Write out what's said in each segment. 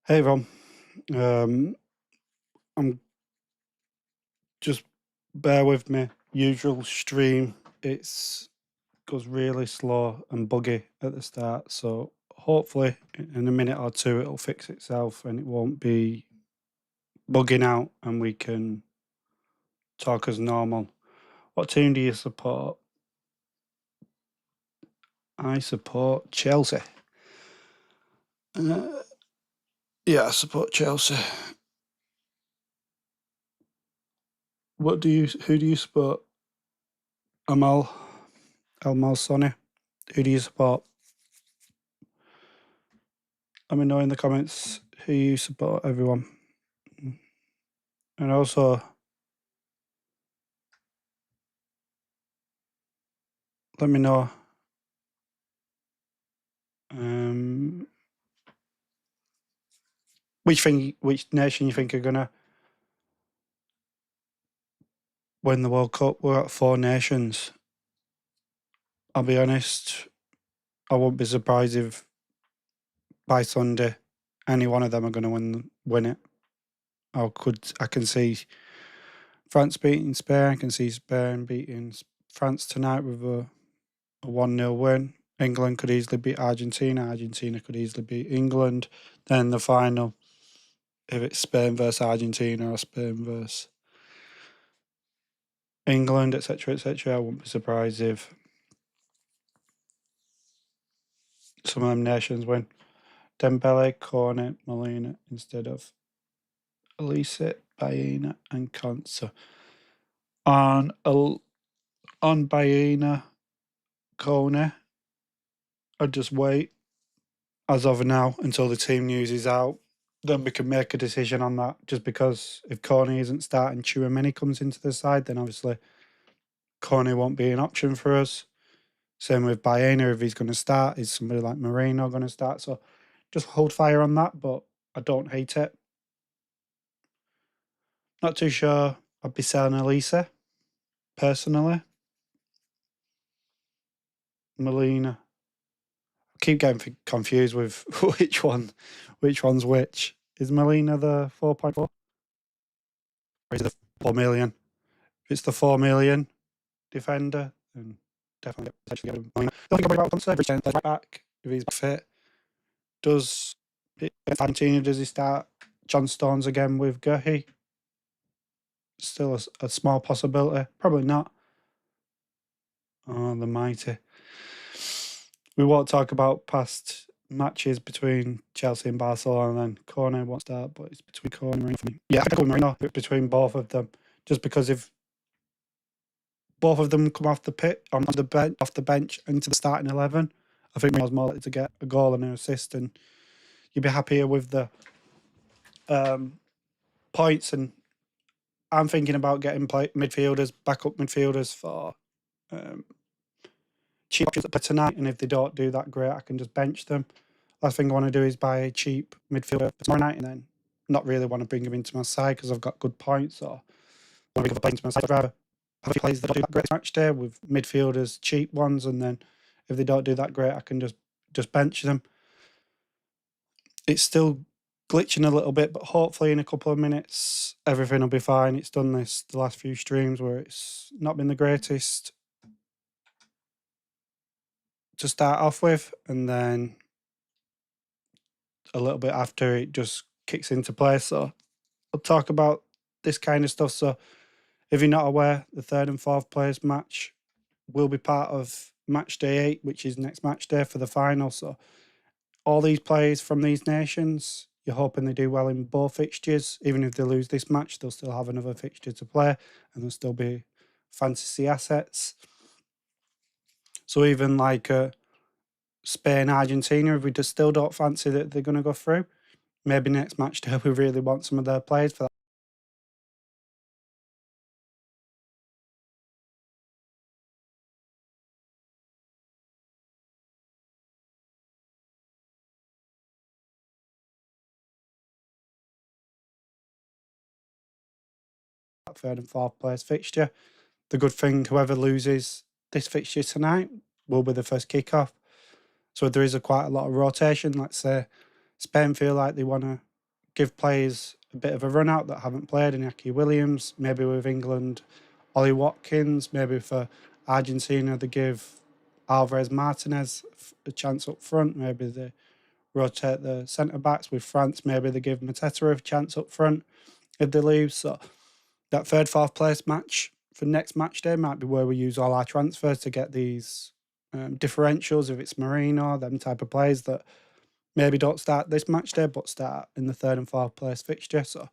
Hey everyone, I'm just bear with me. Usual stream, it's goes really slow and buggy at the start, so hopefully in a minute or two it'll fix itself and it won't be bugging out and we can talk as normal. What team do you support? I support Chelsea. Yeah, I support Chelsea. Who do you support? Amal Sonny. Who do you support? Let me know in the comments who you support, everyone. And also, let me know which nation you think are gonna win the World Cup. We're at 4 nations. I'll be honest, I won't be surprised if by Sunday any one of them are gonna win it. I can see France beating Spain. I can see Spain beating France tonight with a 1-0 win. England could easily beat Argentina. Argentina could easily beat England. Then the final, if it's Spain versus Argentina or Spain versus England, etc., I wouldn't be surprised if some of them nations win. Dembele, Cornet, Molina instead of Elise, Baena, and Konsa. On Baena, Cornet, I'd just wait as of now until the team news is out. Then we can make a decision on that. Just because if Cornet isn't starting, Chouameni comes into the side, then obviously Cornet won't be an option for us. Same with Baena, if he's going to start. Is somebody like Moreno going to start? So just hold fire on that, but I don't hate it. Not too sure I'd be selling Elisa, personally. Molina. I keep getting confused with which one's which. Is Molina the 4.4? Or is it the 4 million? If it's the 4 million defender, then definitely potentially get Molina. The only thing I'm worried about Conte, right back, if he's fit. Does Argentina, does he start John Stones again with Guehi? Still a small possibility. Probably not. Oh, the mighty. We won't talk about past matches between Chelsea and Barcelona, and then Cornet won't start, but it's between Cornet and Marino. Yeah, I think Marino between both of them, just because if both of them come off the bench into the starting 11, I think Marino's more likely to get a goal and an assist, and you'd be happier with the points. And I'm thinking about getting midfielders, backup midfielders for cheap options tonight, and if they don't do that great, I can just bench them. Last thing I want to do is buy a cheap midfielder for tomorrow night and then not really want to bring him into my side because I've got good points, or want to bring a player into my side. I'd rather have a few players that don't do that great match day with midfielders, cheap ones, and then if they don't do that great, I can just bench them. It's still glitching a little bit, but hopefully in a couple of minutes everything will be fine. It's done the last few streams where it's not been the greatest to start off with, and then a little bit after it just kicks into place. So I'll talk about this kind of stuff. So if you're not aware, the 3rd and 4th place match will be part of Matchday 8, which is next match day for the final. So all these players from these nations, you're hoping they do well in both fixtures. Even if they lose this match, they'll still have another fixture to play and there'll still be fantasy assets. So even like Spain, Argentina, if we just still don't fancy that they're going to go through, maybe next match day we really want some of their players for that. Third and 4th place fixture. The good thing, whoever loses this fixture tonight will be the first kick-off. So there is quite a lot of rotation. Let's say Spain feel like they want to give players a bit of a run out that haven't played, Iñaki Williams, maybe with England, Ollie Watkins, maybe for Argentina they give Alvarez Martinez a chance up front, maybe they rotate the centre-backs. With France, maybe they give Mateta a chance up front if they lose. So that third, fourth place match for next match day might be where we use all our transfers to get these differentials, if it's Marino, them type of players that maybe don't start this match day but start in the third and fourth place fixture. So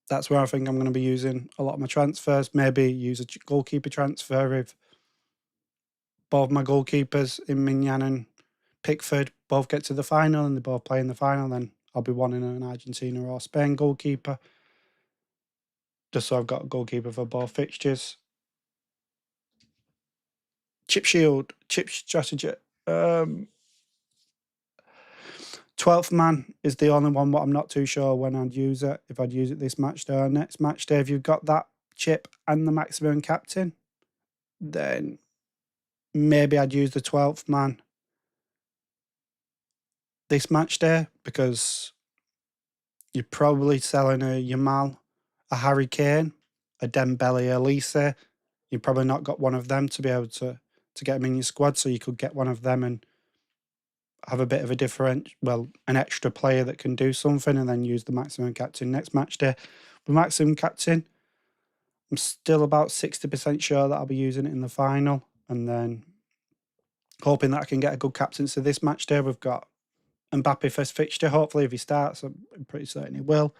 that's where I think I'm going to be using a lot of my transfers. Maybe use a goalkeeper transfer if both my goalkeepers in Mignan and Pickford both get to the final and they both play in the final, then I'll be wanting an Argentina or Spain goalkeeper, just so I've got a goalkeeper for both fixtures. Chip strategy. 12th man is the only one, but I'm not too sure when I'd use it. If I'd use it this match day or next match day. If you've got that chip and the maximum captain, then maybe I'd use the 12th man this match day, because you're probably selling a Yamal, a Harry Kane, a Dembele, a Lise. You've probably not got one of them to be able to get them in your squad, so you could get one of them and have a bit of a an extra player that can do something, and then use the maximum captain next match day. The maximum captain, I'm still about 60% sure that I'll be using it in the final, and then hoping that I can get a good captaincy this match day. We've got Mbappe first fixture, hopefully if he starts, I'm pretty certain he will.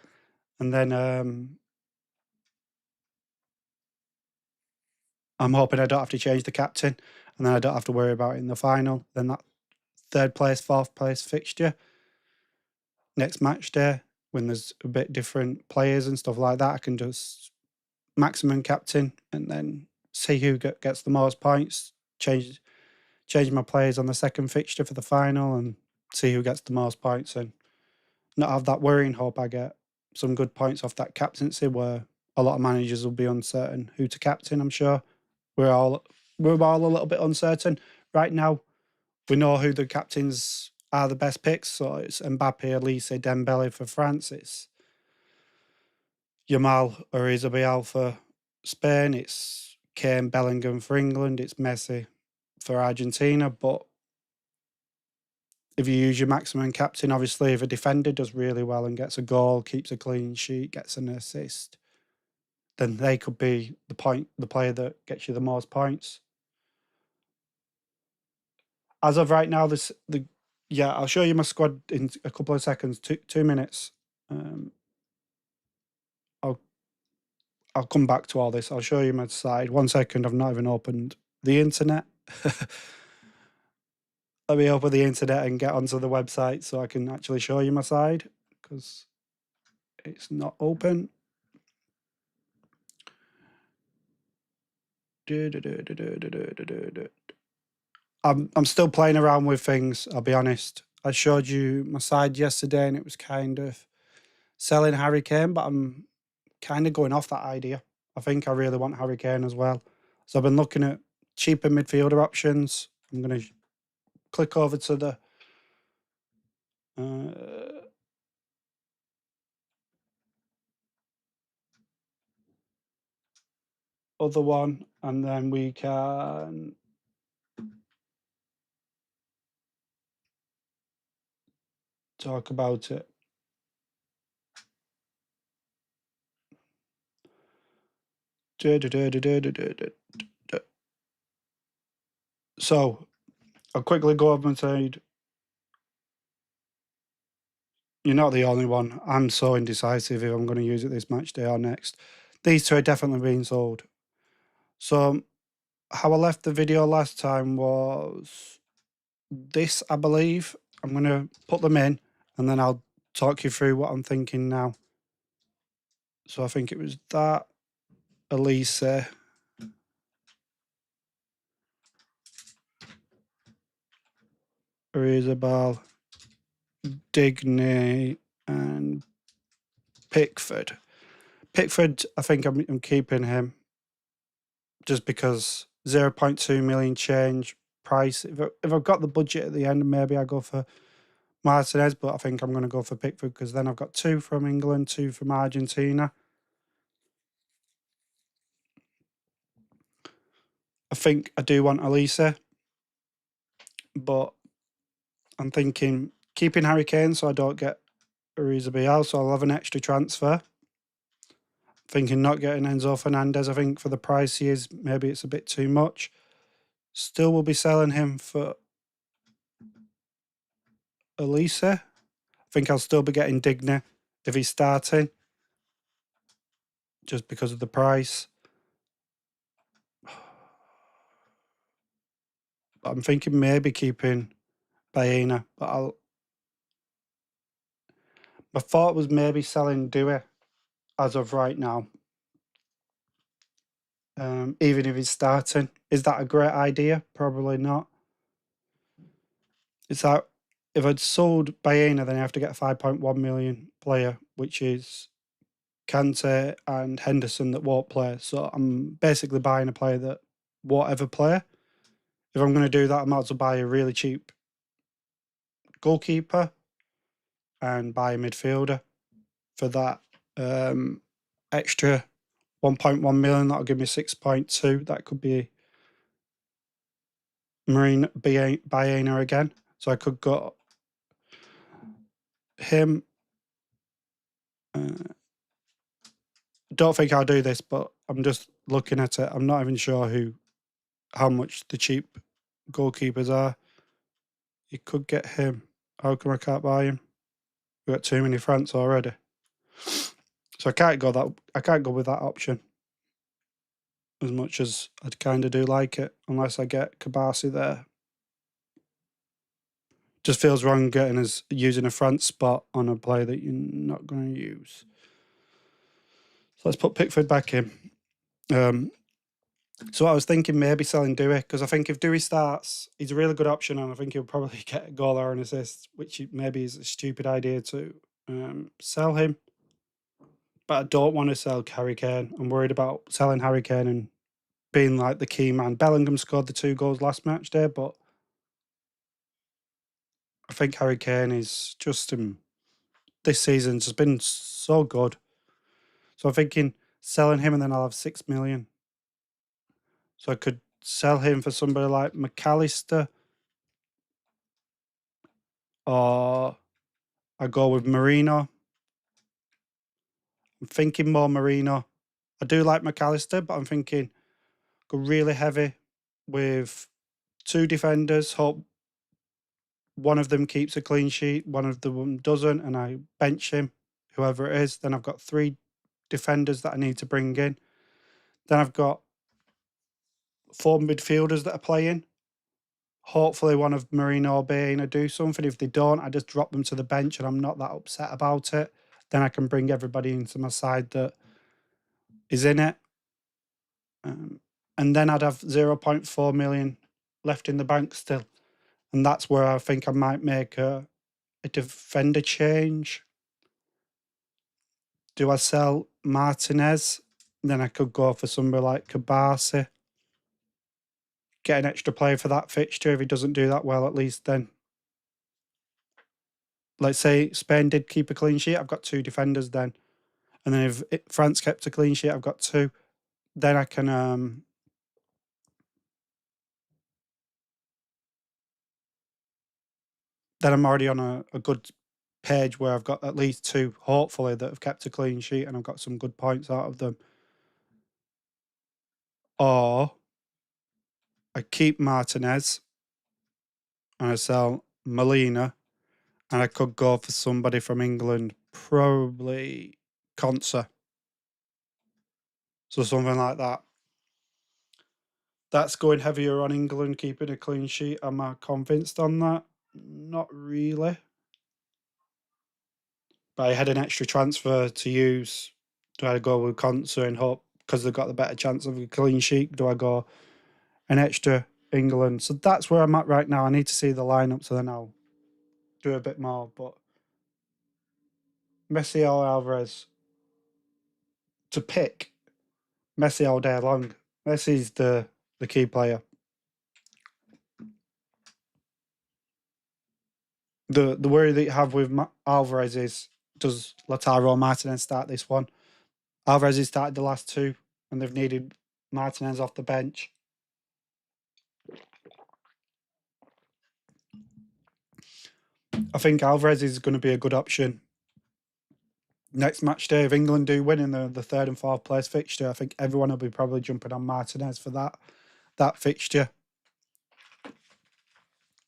And then I'm hoping I don't have to change the captain, and then I don't have to worry about it in the final. Then that third place, fourth place fixture next match day, when there's a bit different players and stuff like that, I can just maximum captain and then see who gets the most points, change my players on the second fixture for the final and see who gets the most points, and not have that worry, and hope I get some good points off that captaincy, where a lot of managers will be uncertain who to captain. I'm sure we're all a little bit uncertain right now. We know who the captains are, the best picks. So it's Mbappe, Elise, Dembele for France. It's Yamal or Isabel for Spain. It's Kane, Bellingham for England. It's Messi for Argentina. But if you use your maximum captain, obviously if a defender does really well and gets a goal, keeps a clean sheet, gets an assist, then they could be the player that gets you the most points. As of right now, I'll show you my squad in a couple of seconds. 2 minutes. I'll come back to all this. I'll show you my side. 1 second. I've not even opened the internet. Let me open the internet and get onto the website so I can actually show you my side, because it's not open. I'm still playing around with things, I'll be honest. I showed you my side yesterday and it was kind of selling Harry Kane, but I'm kind of going off that idea. I think I really want Harry Kane as well. So I've been looking at cheaper midfielder options. I'm going to click over to the other one, and then we can talk about it. So I'll quickly go over and say, you're not the only one. I'm so indecisive if I'm going to use it this match day or next. These two are definitely being sold. So how I left the video last time was this, I believe. I'm going to put them in and then I'll talk you through what I'm thinking now. So I think it was that, Elise, Isabel, Digne, and Pickford. Pickford, I think I'm keeping him just because 0.2 million change price. If I've got the budget at the end, maybe I go for Martinez, but I think I'm going to go for Pickford because then I've got 2 from England, 2 from Argentina. I think I do want Elise, but I'm thinking keeping Harry Kane so I don't get Arizabial, so I'll have an extra transfer. Thinking not getting Enzo Fernandez, I think for the price he is, maybe it's a bit too much. Still will be selling him for Elise. I think I'll still be getting Digna if he's starting, just because of the price. I'm thinking maybe keeping Baena, but my thought was maybe selling Dewey as of right now. Even if he's starting. Is that a great idea? Probably not. It's like if I'd sold Baena, then I have to get a 5.1 million player, which is Kante and Henderson that won't play. So I'm basically buying a player that won't ever play. If I'm going to do that, I might as well buy a really cheap goalkeeper and buy a midfielder for that extra 1.1 million. That'll give me 6.2. That could be Marine Baena again. So I could go him. Don't think I'll do this, but I'm just looking at it. I'm not even sure how much the cheap goalkeepers are. You could get him. How come I can't buy him? We've got too many France already. So I can't go with that option. As much as I'd kind of do like it, unless I get Kabasi there. Just feels wrong using a France spot on a player that you're not going to use. So let's put Pickford back in. So I was thinking maybe selling Dewey, because I think if Dewey starts, he's a really good option, and I think he'll probably get a goal or an assist, which maybe is a stupid idea to sell him. But I don't want to sell Harry Kane. I'm worried about selling Harry Kane and being like the key man. Bellingham scored the 2 goals last match day, but I think Harry Kane is just this season's just been so good. So I'm thinking selling him and then I'll have 6 million. So I could sell him for somebody like McAllister, or I go with Marino. I'm thinking more Marino. I do like McAllister, but I'm thinking go really heavy with 2 defenders. Hope one of them keeps a clean sheet, one of them doesn't, and I bench him, whoever it is. Then I've got 3 defenders that I need to bring in. Then I've got 4 midfielders that are playing. Hopefully one of Marino or Baena do something. If they don't, I just drop them to the bench and I'm not that upset about it. Then I can bring everybody into my side that is in it. And then I'd have 0.4 million left in the bank still. And that's where I think I might make a defender change. Do I sell Martinez? Then I could go for somebody like Kabasi. Get an extra player for that fixture. If he doesn't do that well, at least then. Let's say Spain did keep a clean sheet, I've got 2 defenders then. And then if France kept a clean sheet, I've got 2. Then I can then I'm already on a good page where I've got at least 2, hopefully, that have kept a clean sheet and I've got some good points out of them. Or I keep Martinez and I sell Molina, and I could go for somebody from England, probably Conser. So something like that. That's going heavier on England keeping a clean sheet. Am I convinced on that? Not really. But I had an extra transfer to use. Do I go with Conser and hope, because they've got the better chance of a clean sheet, do I go an extra England? So that's where I'm at right now. I need to see the lineup, so then I'll do a bit more. But Messi or Alvarez, to pick Messi all day long. Messi's the key player. The worry that you have with Alvarez is, does Lautaro Martinez start this one? Alvarez has started the last two, and they've needed Martinez off the bench. I think Alvarez is going to be a good option. Next match day, if England do win in the third and fourth place fixture, I think everyone will be probably jumping on Martinez for that fixture.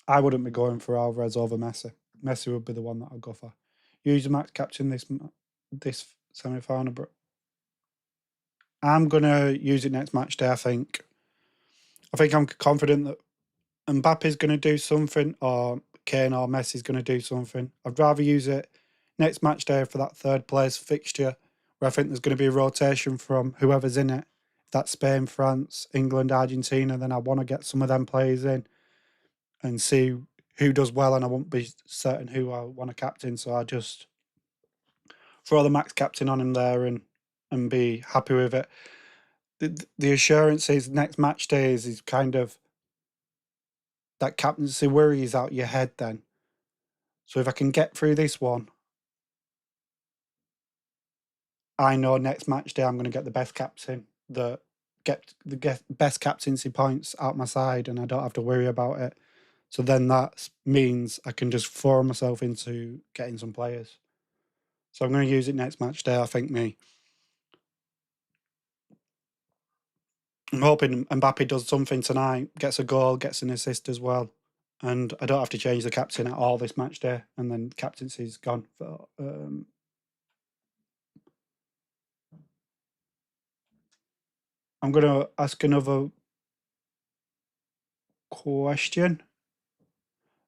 I wouldn't be going for Alvarez over Messi. Messi would be the one that I'd go for. Use max captain this semi-final, bro. I'm gonna use it next match day. I think I'm confident that Mbappe's going to do something, or Kane or Messi's going to do something. I'd rather use it next match day for that third place fixture, where I think there's going to be a rotation from whoever's in it. If that's Spain, France, England, Argentina, then I want to get some of them players in and see who does well, and I won't be certain who I want to captain, so I just throw the max captain on him there and be happy with it. The assurances next match days is kind of that captaincy worry is out your head then. So if I can get through this one, I know next match day I'm going to get the best captain that get the best captaincy points out my side, and I don't have to worry about it. So then that means I can just throw myself into getting some players. So I'm going to use it next match day. I think I'm hoping Mbappe does something tonight, gets a goal, gets an assist as well, and I don't have to change the captain at all this match day, and then captaincy's gone. I'm going to ask another question.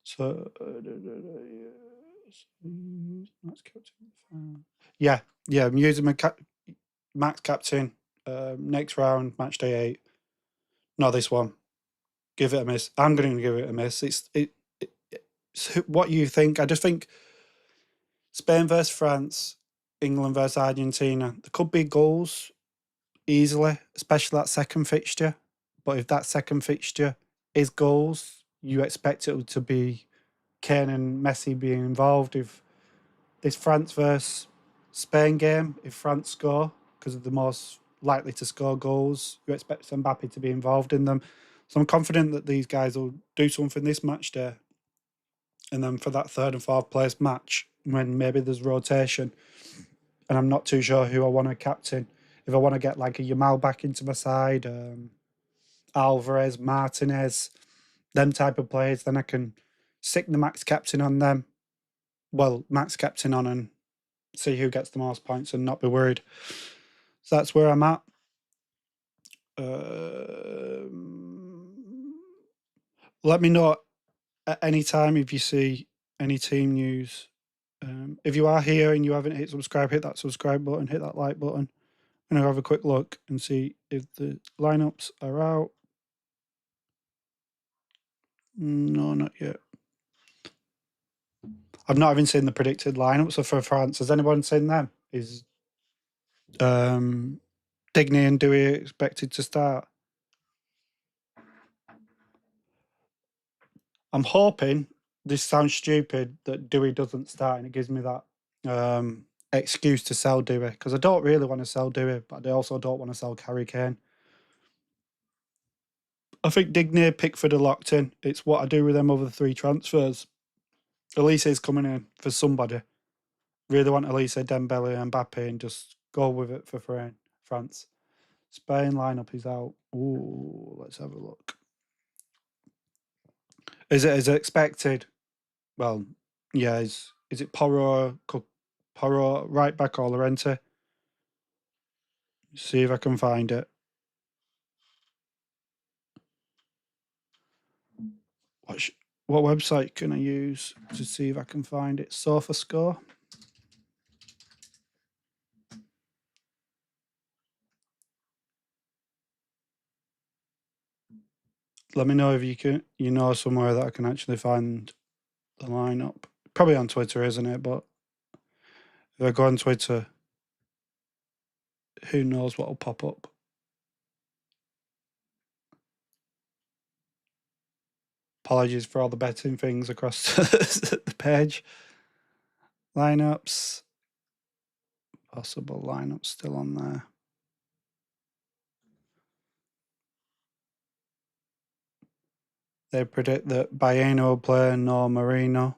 So, yeah, I'm using my max captain. Next round, match day 8. No, this one. Give it a miss. I'm going to give it a miss. It's what you think. I just think Spain versus France, England versus Argentina. There could be goals easily, especially that second fixture. But if that second fixture is goals, you expect it to be Kane and Messi being involved. If this France versus Spain game, if France score, because they're the most likely to score goals, you expect Mbappe to be involved in them. So I'm confident that these guys will do something this match day. And then for that third and fourth place match, when maybe there's rotation, and I'm not too sure who I want to captain. If I want to get like a Yamal back into my side, Alvarez, Martinez, them type of players, then I can stick the max captain on them. Well, max captain on and see who gets the most points and not be worried. So that's where I'm at. Let me know at any time if you see any team news. If you are here and you haven't hit subscribe, hit that subscribe button, hit that like button. I'm going to have a quick look and see if the lineups are out. No, not yet. I've not even seen the predicted lineups for France. Has anyone seen them? Is Digny and Dewey expected to start? I'm hoping, this sounds stupid, that Dewey doesn't start and it gives me that excuse to sell Dewey, because I don't really want to sell Dewey, but I also don't want to sell Harry Kane. I think Digne, Pickford are locked in. It's what I do with them over the 3 transfers. Elise is coming in for somebody. Really want Elise, Dembele, and Mbappe, and just go with it for France. Spain lineup is out. Ooh, let's have a look. Is it as expected? Well, yeah. Is it Porro right back or Llorente? See if I can find it. What website can I use to see if I can find it? SofaScore. Let me know if you know somewhere that I can actually find the lineup. Probably on Twitter, isn't it? But if I go on Twitter, who knows what will pop up? Apologies for all the betting things across the page. Lineups. Possible lineups still on there. They predict that Baena will play, no Marino.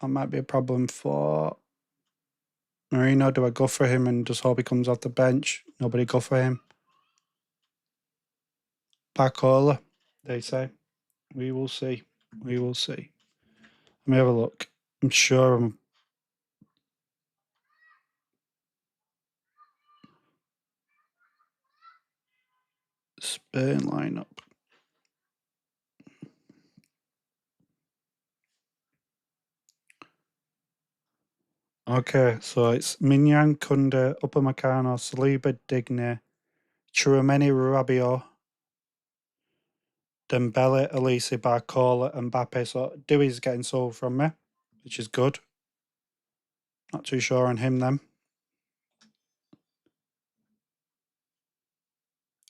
That might be a problem for Marino. Do I go for him and just hope he comes off the bench? Nobody go for him. Barcola, they say. We will see. We will see. Let me have a look. I'm sure I'm... Spain lineup. Okay, so it's Mignan, Kunde, Upamecano, Saliba, Digne, Tchouaméni, Rabiot, Dembele, Elise, Barcola, and Mbappe. So Dewey's getting sold from me, which is good. Not too sure on him then.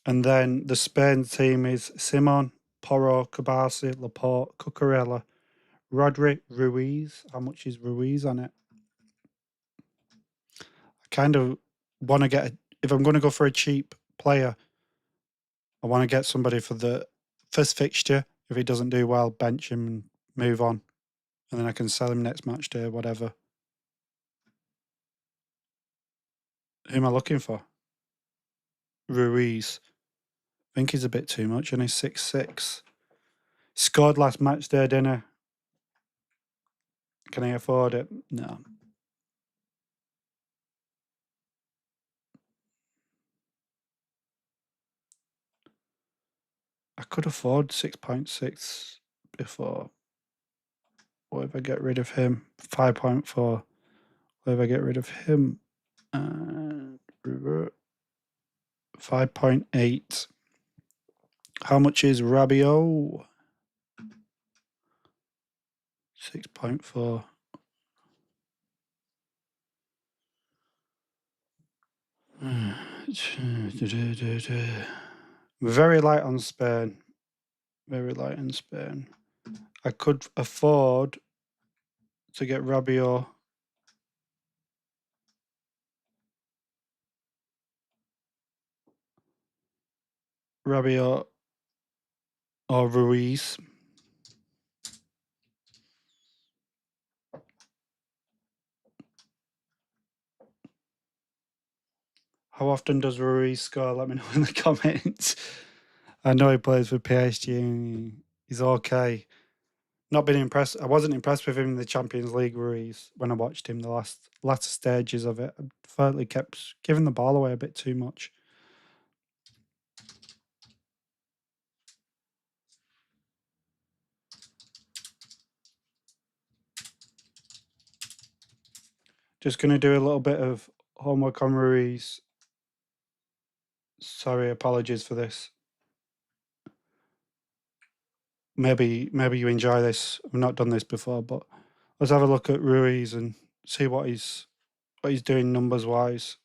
And then the Spain team is Simon, Porro, Cabasi, Laporte, Cucurella, Rodri, Ruiz. How much is Ruiz on it? I kind of want to get... If I'm going to go for a cheap player, I want to get somebody for the first fixture. If he doesn't do well, bench him and move on. And then I can sell him next match day, whatever. Who am I looking for? Ruiz. I think he's a bit too much, and he's 6'6". Scored last match day, didn't he? Can I afford it? No. I could afford 6.6 before. What if I get rid of him? 5.4. What if I get rid of him? 5.8. How much is Rabiot? 6.4. Very light on Spain. Very light on Spain. I could afford to get Rabiot. Rabiot or Ruiz. How often does Ruiz score? Let me know in the comments. I know he plays for PSG and he's okay. Not been impressed. I wasn't impressed with him in the Champions League, Ruiz, when I watched him the latter stages of it. I felt he kept giving the ball away a bit too much. Just going to do a little bit of homework on Ruiz. Sorry, apologies for this. Maybe you enjoy this. I've not done this before, but let's have a look at Ruiz and see what he's doing numbers wise.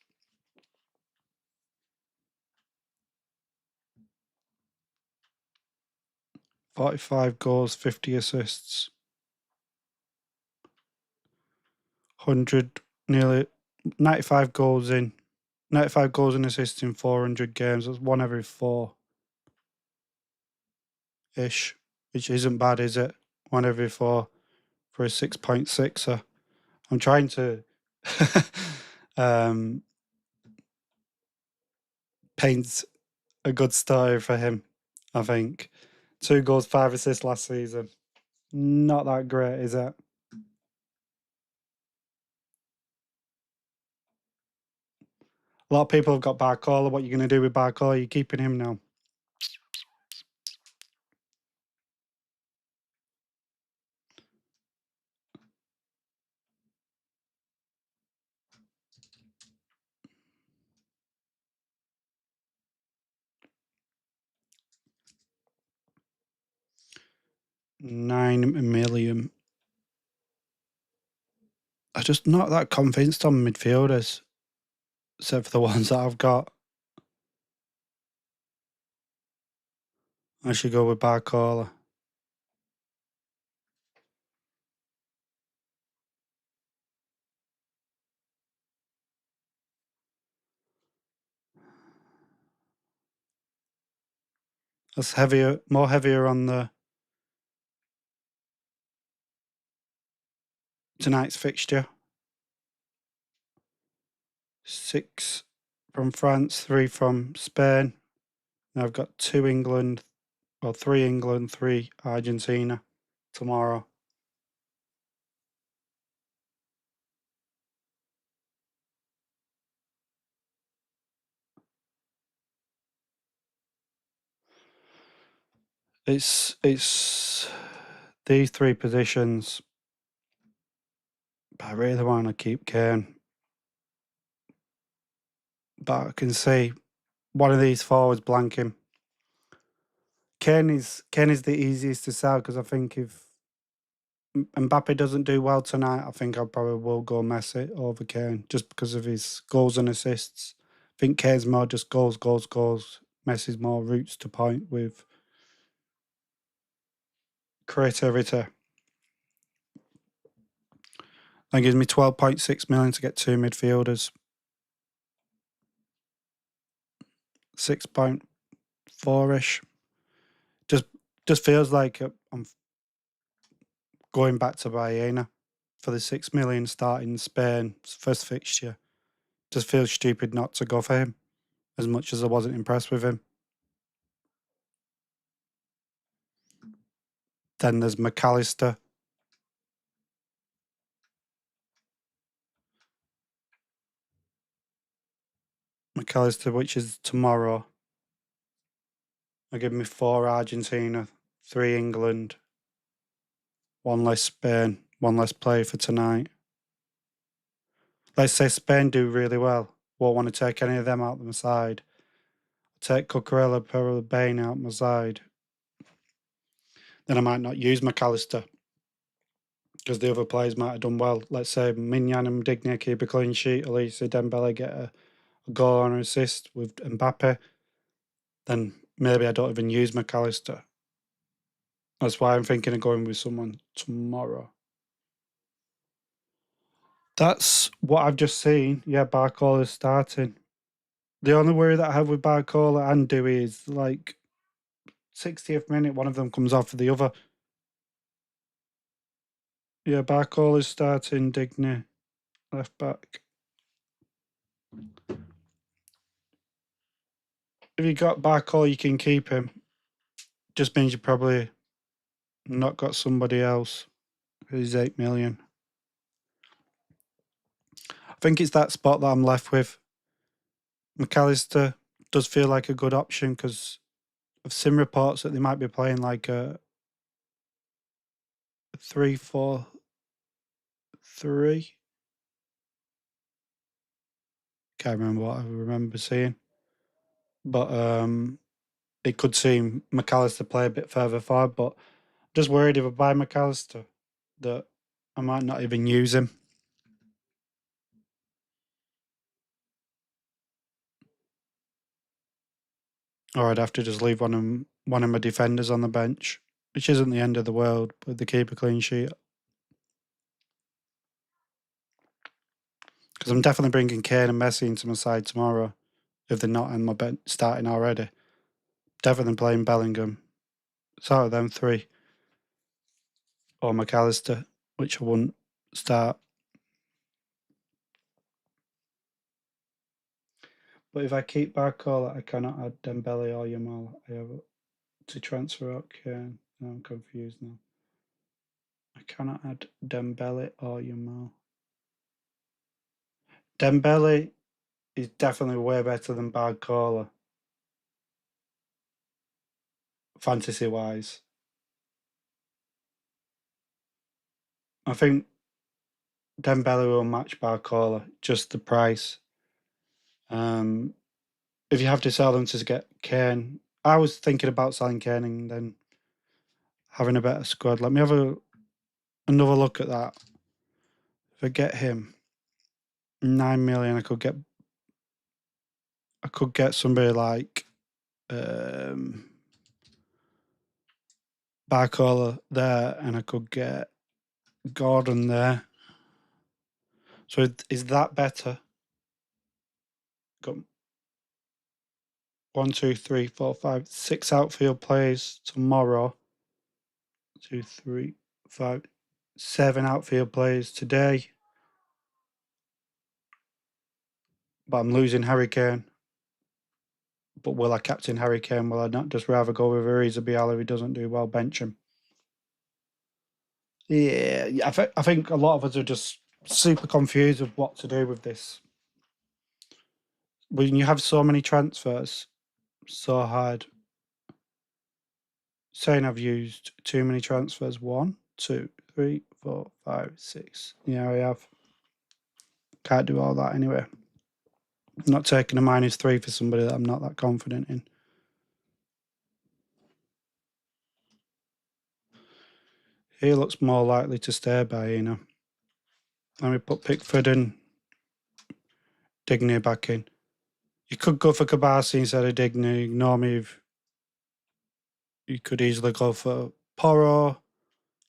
$45 goals, 50 assists, 100, nearly 95 goals in, 95 goals and assists in 400 games. That's one every 4-ish, which isn't bad, is it? One every 4 for a 6.6er. I'm trying to paint a good story for him, I think. 2 goals, 5 assists last season. Not that great, is it? A lot of people have got Barcola. What are you going to do with Barcola? You're keeping him now. $9 million. I'm just not that convinced on midfielders, except for the ones that I've got. I should go with Barcola. That's heavier, more heavier on the tonight's fixture. 6 from France, 3 from Spain. Now I've got 2 England, or 3 England, 3 Argentina tomorrow. It's these 3 positions. But I really want to keep Kane. But I can see one of these forwards blanking. Kane is the easiest to sell because I think if Mbappe doesn't do well tonight, I think I probably will go Messi over Kane just because of his goals and assists. I think Kane's more just goals. Messi's more routes to point with creativity. That gives me 12.6 million to get 2 midfielders. 6.4-ish. Just feels like I'm going back to Bayena for the 6 million starting Spain first fixture. Just feels stupid not to go for him, as much as I wasn't impressed with him. Then there's McAllister. Which is tomorrow. I give me 4 Argentina, 3 England, 1 less Spain, 1 less play for tonight. Let's say Spain do really well. Won't want to take any of them out of my side. Take Cucurella, Pearl, Bain out my side. Then I might not use McAllister because the other players might have done well. Let's say Mignan and Digne keep a clean sheet. Elisa Dembele get a goal or an assist with Mbappe. Then maybe I don't even use McAllister. That's why I'm thinking of going with someone tomorrow. That's what I've just seen. Yeah, Barcola's starting. The only worry that I have with Barcola and Dewey is like 60th minute, one of them comes off for the other. Yeah, Barcola's starting, Digne, left back. If you got Barcola, you can keep him. Just means you probably not got somebody else who's 8 million. I think it's that spot that I'm left with. McAllister does feel like a good option because I've seen reports that they might be playing like a 3-4-3. Can't remember what I remember seeing. But it could seem McAllister play a bit further forward, but I'm just worried if I buy McAllister that I might not even use him. Or I'd have to just leave one of my defenders on the bench, which isn't the end of the world with the keeper clean sheet. Because I'm definitely bringing Kane and Messi into my side tomorrow if they're not on my bench starting already. Definitely playing Bellingham. It's out of them 3. Or McAllister, which I wouldn't start. But if I keep Barcola, I cannot add Dembele or Yamal. I have to transfer out Kane. No, I'm confused now. I cannot add Dembele or Yamal. Dembele is definitely way better than Barcola, fantasy-wise. I think Dembele will match Barcola, just the price. If you have to sell them to get Kane, I was thinking about selling Kane and then having a better squad. Let me have another look at that. If I get him, 9 million, I could get somebody like Barcola there, and I could get Gordon there. So is that better? 1, 2, 3, 4, 5, 6 outfield players tomorrow. 2, 3, 5, 7 outfield players today. But I'm losing Harry Kane. But will I captain Harry Kane? Will I not just rather go with Ariza Bial if he doesn't do well, bench him? Yeah, I think a lot of us are just super confused with what to do with this. When you have so many transfers, so hard. Saying I've used too many transfers. 1, 2, 3, 4, 5, 6. Yeah, I have. Can't do all that anyway. I'm not taking a -3 for somebody that I'm not that confident in. He looks more likely to stay by, you know. Let me put Pickford and Digne back in. You could go for Kabasi instead of Digne. Ignore me. You could easily go for Porro,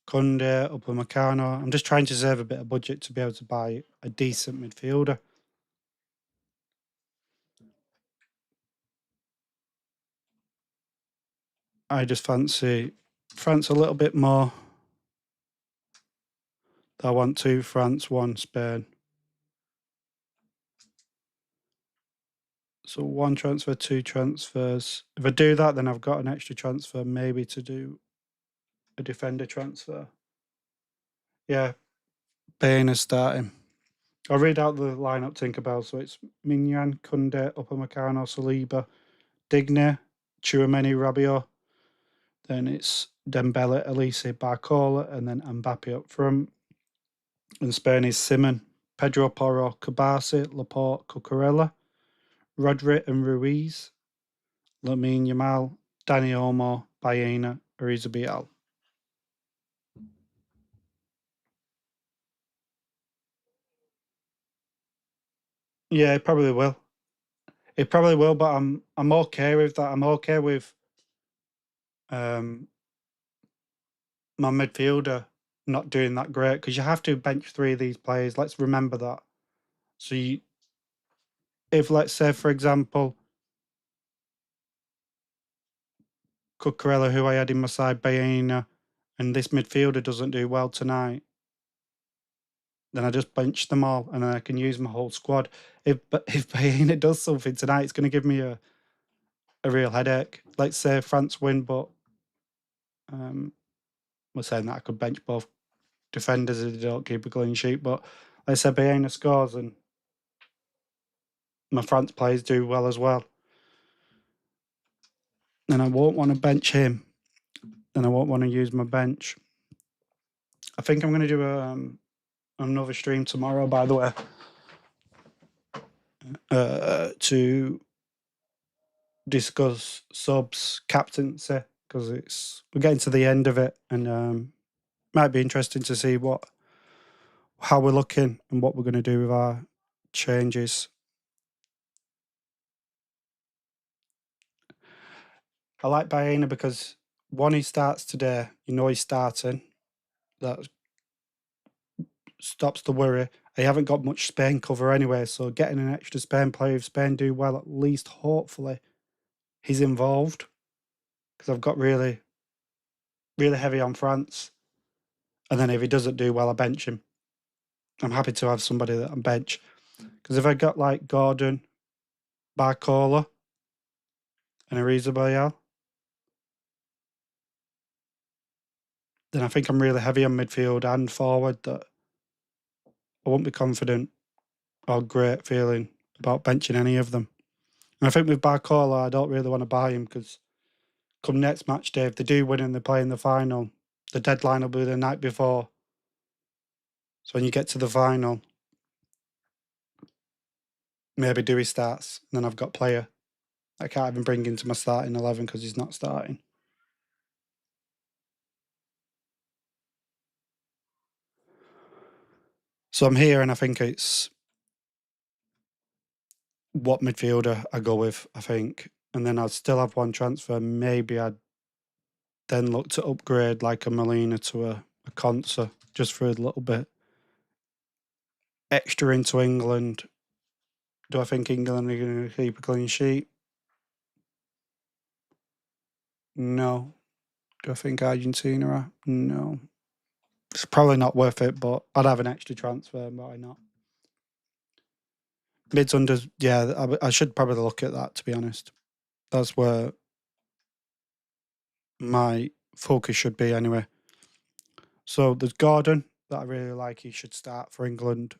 Kunde, Upamecano. I'm just trying to save a bit of budget to be able to buy a decent midfielder. I just fancy France a little bit more. I want 2 France, 1 Spain. So 1 transfer, 2 transfers. If I do that, then I've got an extra transfer maybe to do a defender transfer. Yeah, Bain is starting. I'll read out the lineup, Tinkerbell. So it's Mignan, Kunde, Upamecano, Saliba, Digne, Tchouaméni, Rabiot. Then it's Dembele, Elise, Barcola, and then Mbappe up front. And Spain is Simon, Pedro Porro, Kabasi, Laporte, Cucurella, Rodri and Ruiz, Lamine Yamal, Dani Olmo, Baena, Ariza Bial. Yeah, it probably will. It probably will, but I'm okay with that. I'm okay with my midfielder not doing that great because you have to bench 3 of these players. Let's remember that. So if let's say for example, Cucurella, who I had in my side, Baena, and this midfielder doesn't do well tonight, then I just bench them all and then I can use my whole squad. If Baena does something tonight, it's going to give me a real headache. Let's say France win, but we're saying that I could bench both defenders if they don't keep a clean sheet. But let's say Baena scores and my France players do well as well. Then I won't want to bench him. Then I won't want to use my bench. I think I'm going to do another stream tomorrow, by the way, to discuss subs captaincy because we're getting to the end of it and might be interesting to see how we're looking and what we're going to do with our changes. I like Baena because one, he starts today. You know he's starting. That stops the worry. I haven't got much Spain cover anyway, so getting an extra Spain player, if Spain do well, at least hopefully he's involved because I've got really, really heavy on France. And then if he doesn't do well, I bench him. I'm happy to have somebody that I bench because if I got like Gordon, Barcola, and Ariza Bayal, then I think I'm really heavy on midfield and forward that I won't be confident or great feeling about benching any of them. And I think with Barcola, I don't really want to buy him because come next match day, if they do win and they play in the final, the deadline will be the night before. So when you get to the final, maybe Dewey starts, and then I've got player I can't even bring into my starting 11 because he's not starting. So I'm here and I think it's what midfielder I go with, I think. And then I'd still have 1 transfer. Maybe I'd then look to upgrade like a Molina to a Consa just for a little bit extra into England. Do I think England are going to keep a clean sheet? No. Do I think Argentina are? No. It's probably not worth it, but I'd have an extra transfer. Why not? Mids unders, yeah, I should probably look at that, to be honest. That's where my focus should be anyway. So there's Gordon that I really like. He should start for England.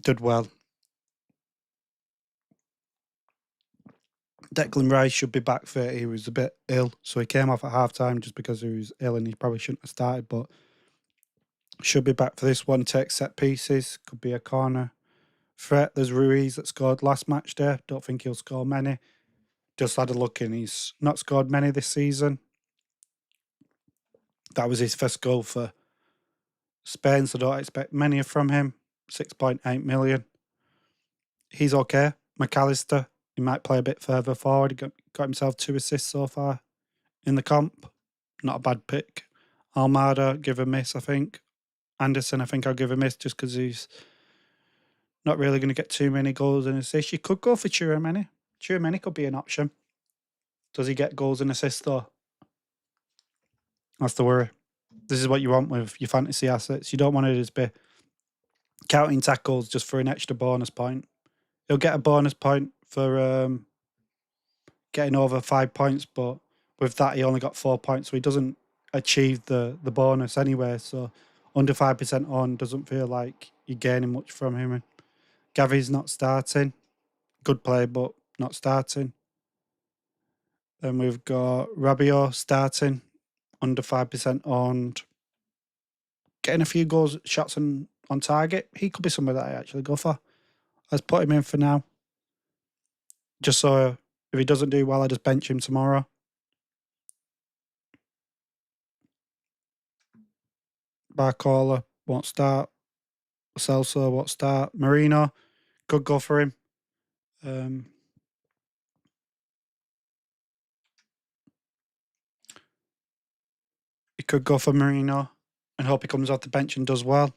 Did well. Declan Rice should be back fit. He was a bit ill, so he came off at half time just because he was ill and he probably shouldn't have started, but should be back for this one. Take set pieces, could be a corner threat. There's Ruiz that scored last match day. Don't think he'll score many. Just had a look in. He's not scored many this season. That was his first goal for Spain, so don't expect many from him. 6.8 million. He's okay. McAllister, he might play a bit further forward. He got himself 2 assists so far in the comp. Not a bad pick. Almada, give a miss, I think. Anderson, I think I'll give a miss just because he's not really going to get too many goals and assists. You could go for Tchouaméni. Tchouaméni could be an option. Does he get goals and assists though? That's the worry. This is what you want with your fantasy assets. You don't want to just be counting tackles just for an extra bonus point. He'll get a bonus point for getting over 5 points, but with that he only got 4 points, so he doesn't achieve the bonus anyway. So under 5% on doesn't feel like you're gaining much from him. And Gavi's not starting. Good play, but not starting. Then we've got Rabiot starting, under 5% on, getting a few goals, shots on target. He could be somebody that I actually go for. Let's put him in for now. Just so if he doesn't do well, I just bench him tomorrow. Barcola won't start. Celso won't start. Marino, could go for him. He could go for Marino and hope he comes off the bench and does well.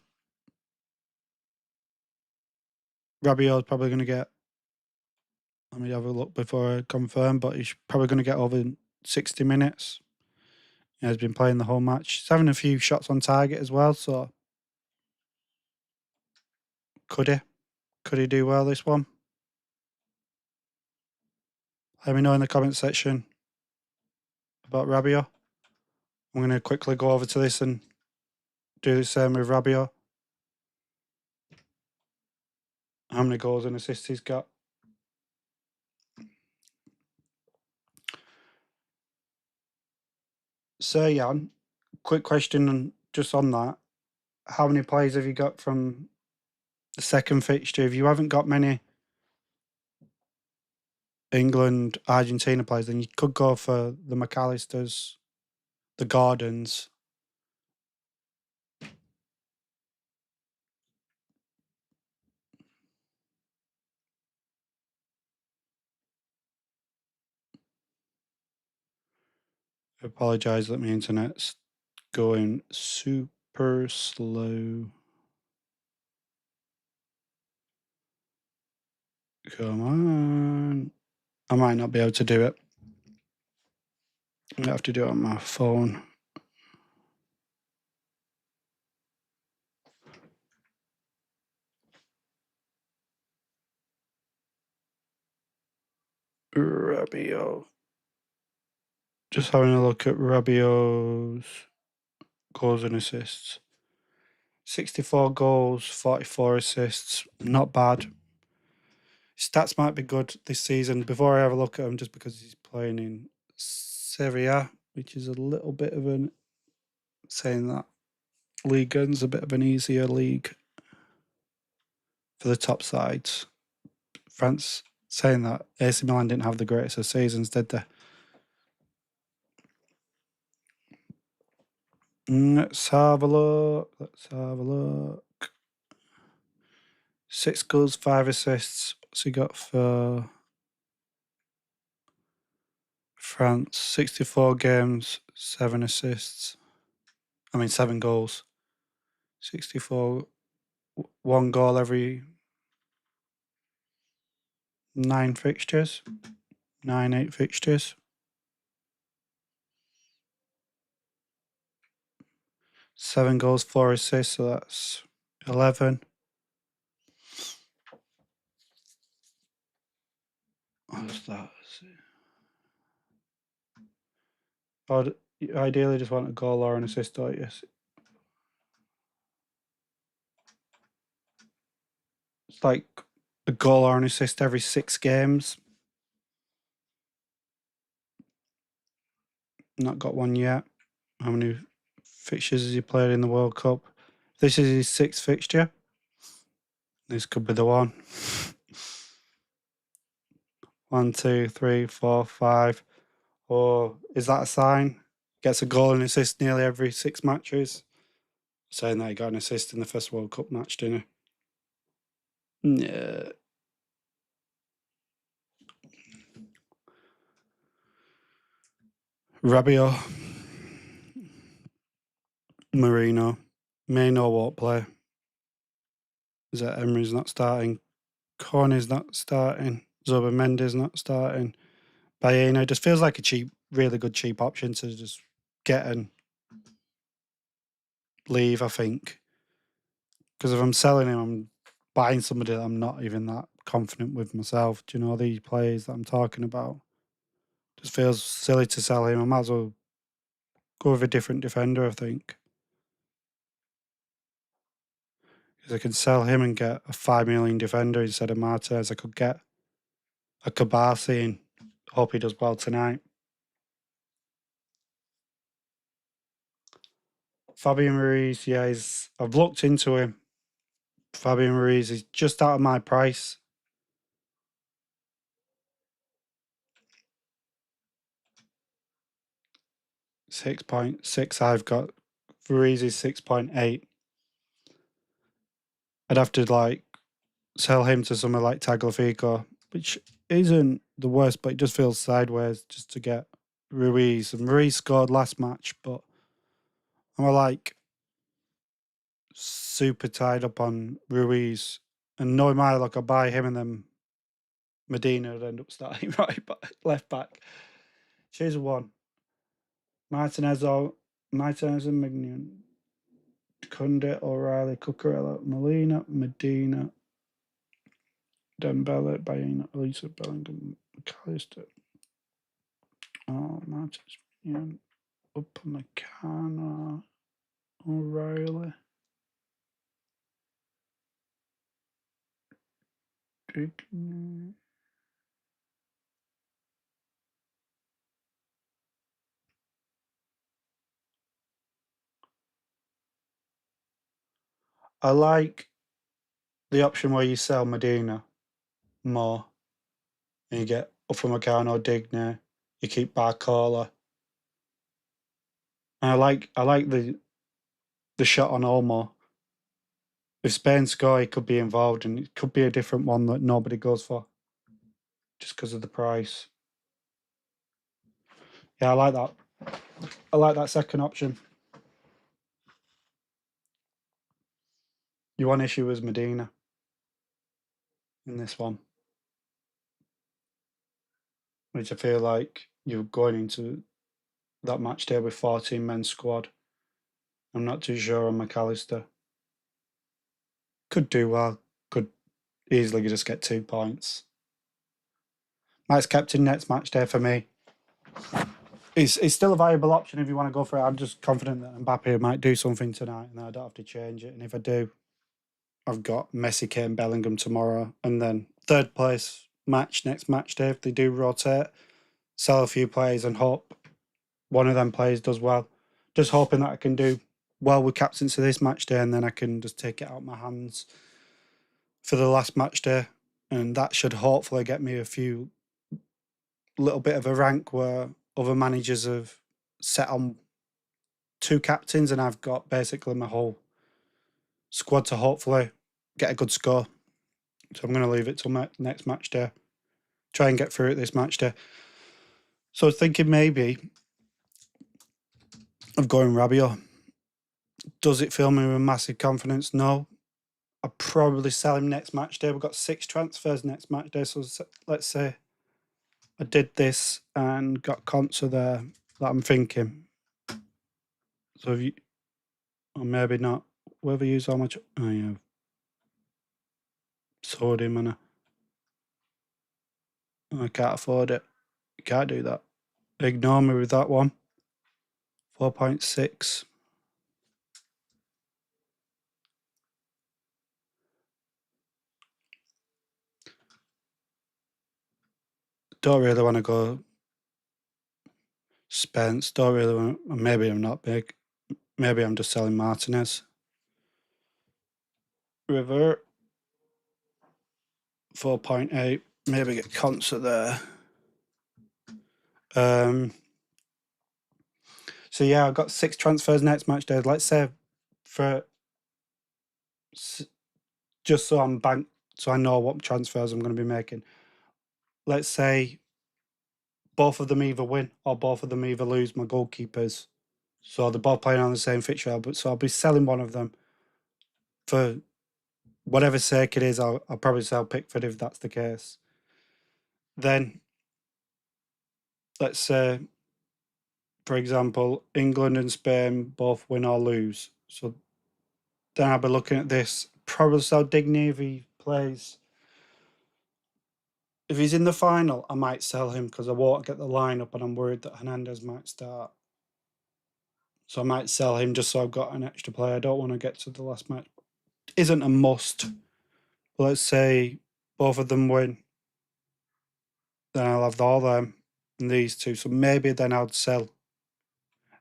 Rabiot's probably going to get, let me have a look before I confirm, but he's probably going to get over 60 minutes. Yeah, he's been playing the whole match. He's having a few shots on target as well, so could he? Could he do well this one? Let me know in the comment section about Rabiot. I'm going to quickly go over to this and do the same with Rabiot. How many goals and assists he's got. So, Jan, quick question just on that. How many players have you got from the second fixture? If you haven't got many England, Argentina players, then you could go for the McAllisters, the Gordons. I apologise that my internet's going super slow. Come on. I might not be able to do it. I have to do it on my phone. Rabiot. Just having a look at Rabiot's goals and assists. 64 goals, 44 assists. Not bad. His stats might be good this season. Before I have a look at him, just because he's playing in Serie A, which is a little bit of an, saying that Ligue 1's a bit of an easier league for the top sides. France, saying that AC Milan didn't have the greatest of seasons, did they? Let's have a look. 6 goals, 5 assists. What's he got for France? 64 games, 7 assists. 7 goals. 64, 1 goal every 9 fixtures. 9, 8 fixtures. 7 goals, 4 assists, so that's 11. What's that? I'd ideally just want a goal or an assist, don't you? It's like a goal or an assist every 6 games. Not got one yet. How many fixtures has he played in the World Cup? This is his 6th fixture. This could be the one. 1, 2, 3, 4, 5. Or is that a sign? Gets a goal and assist nearly every 6 matches. Saying that he got an assist in the first World Cup match, didn't he? Yeah. Rabiot. Marino. Maino won't play. Is that Emery's not starting? Corney's not starting. Zubimendi's not starting. Baena just feels like a really good cheap option to just get and leave, I think. Because if I'm selling him, I'm buying somebody that I'm not even that confident with myself. Do you know these players that I'm talking about? Just feels silly to sell him. I might as well go with a different defender, I think. Because I can sell him and get a 5 million defender instead of Martez. I could get a Kabasi and hope he does well tonight. Fabian Ruiz, yeah, I've looked into him. Fabian Ruiz is just out of my price. 6.6 I've got. Ruiz is 6.8. I'd have to sell him to someone like Tagliafico, which isn't the worst, but it just feels sideways just to get Ruiz. And Ruiz scored last match, but I'm super tied up on Ruiz. And knowing my luck, I'll buy him and then Medina would end up starting left back. Choose one. Martinez and Mignon. Kunde, O'Reilly, Cucurella, Molina, Medina, Dembele, Baena, Elisa, Bellingham, McAllister. Oh, Martinez, Mignon, Upamecano, O'Reilly. I like the option where you sell Medina more and you get Upamecano, Digne, you keep Barcola. And I like the shot on Olmo. If Spain score, he could be involved and it could be a different one that nobody goes for just because of the price. Yeah, I like that. I like that second option. Your one issue was Medina in this one, which I feel like you're going into that match day with 14 men squad. I'm not too sure on McAllister. Could do well. Could easily just get 2 points. Mike's captain next match day for me. It's still a viable option if you want to go for it. I'm just confident that Mbappe might do something tonight and I don't have to change it. And if I do, I've got Messi, Kane, Bellingham tomorrow. And then third place next match day, if they do rotate, sell a few players and hope one of them players does well. Just hoping that I can do well with captaincy this match day and then I can just take it out of my hands for the last match day. And that should hopefully get me a few little bit of a rank where other managers have set on 2 captains and I've got basically my whole squad to hopefully get a good score. So I'm going to leave it till next match day. Try and get through it this match day. So I was thinking maybe of going Rabiot. Does it fill me with massive confidence? No. I'll probably sell him next match day. We've got 6 transfers next match day. So let's say I did this and got contra there that I'm thinking. So if you, or maybe not, whether you use how much, oh yeah, sodium and I can't afford it. You can't do that. Ignore me with that one. 4.6. Don't really want to go Spence. Don't really want. Maybe I'm not big. Maybe I'm just selling Martinez. River. 4.8. Maybe get concert there. So yeah, I've got 6 transfers next match day. Let's say for just so I'm banked, so I know what transfers I'm going to be making. Let's say both of them either win or both of them either lose my goalkeepers. So they're both playing on the same fixture, but so I'll be selling one of them for whatever sake it is. I'll probably sell Pickford if that's the case. Then let's say, for example, England and Spain both win or lose. So then I'll be looking at this. Probably sell Digne if he plays. If he's in the final, I might sell him because I won't get the lineup and I'm worried that Hernandez might start. So I might sell him just so I've got an extra player. I don't want to get to the last match. Isn't a must. But let's say both of them win. Then I'll have all them and these two. So maybe then I'd sell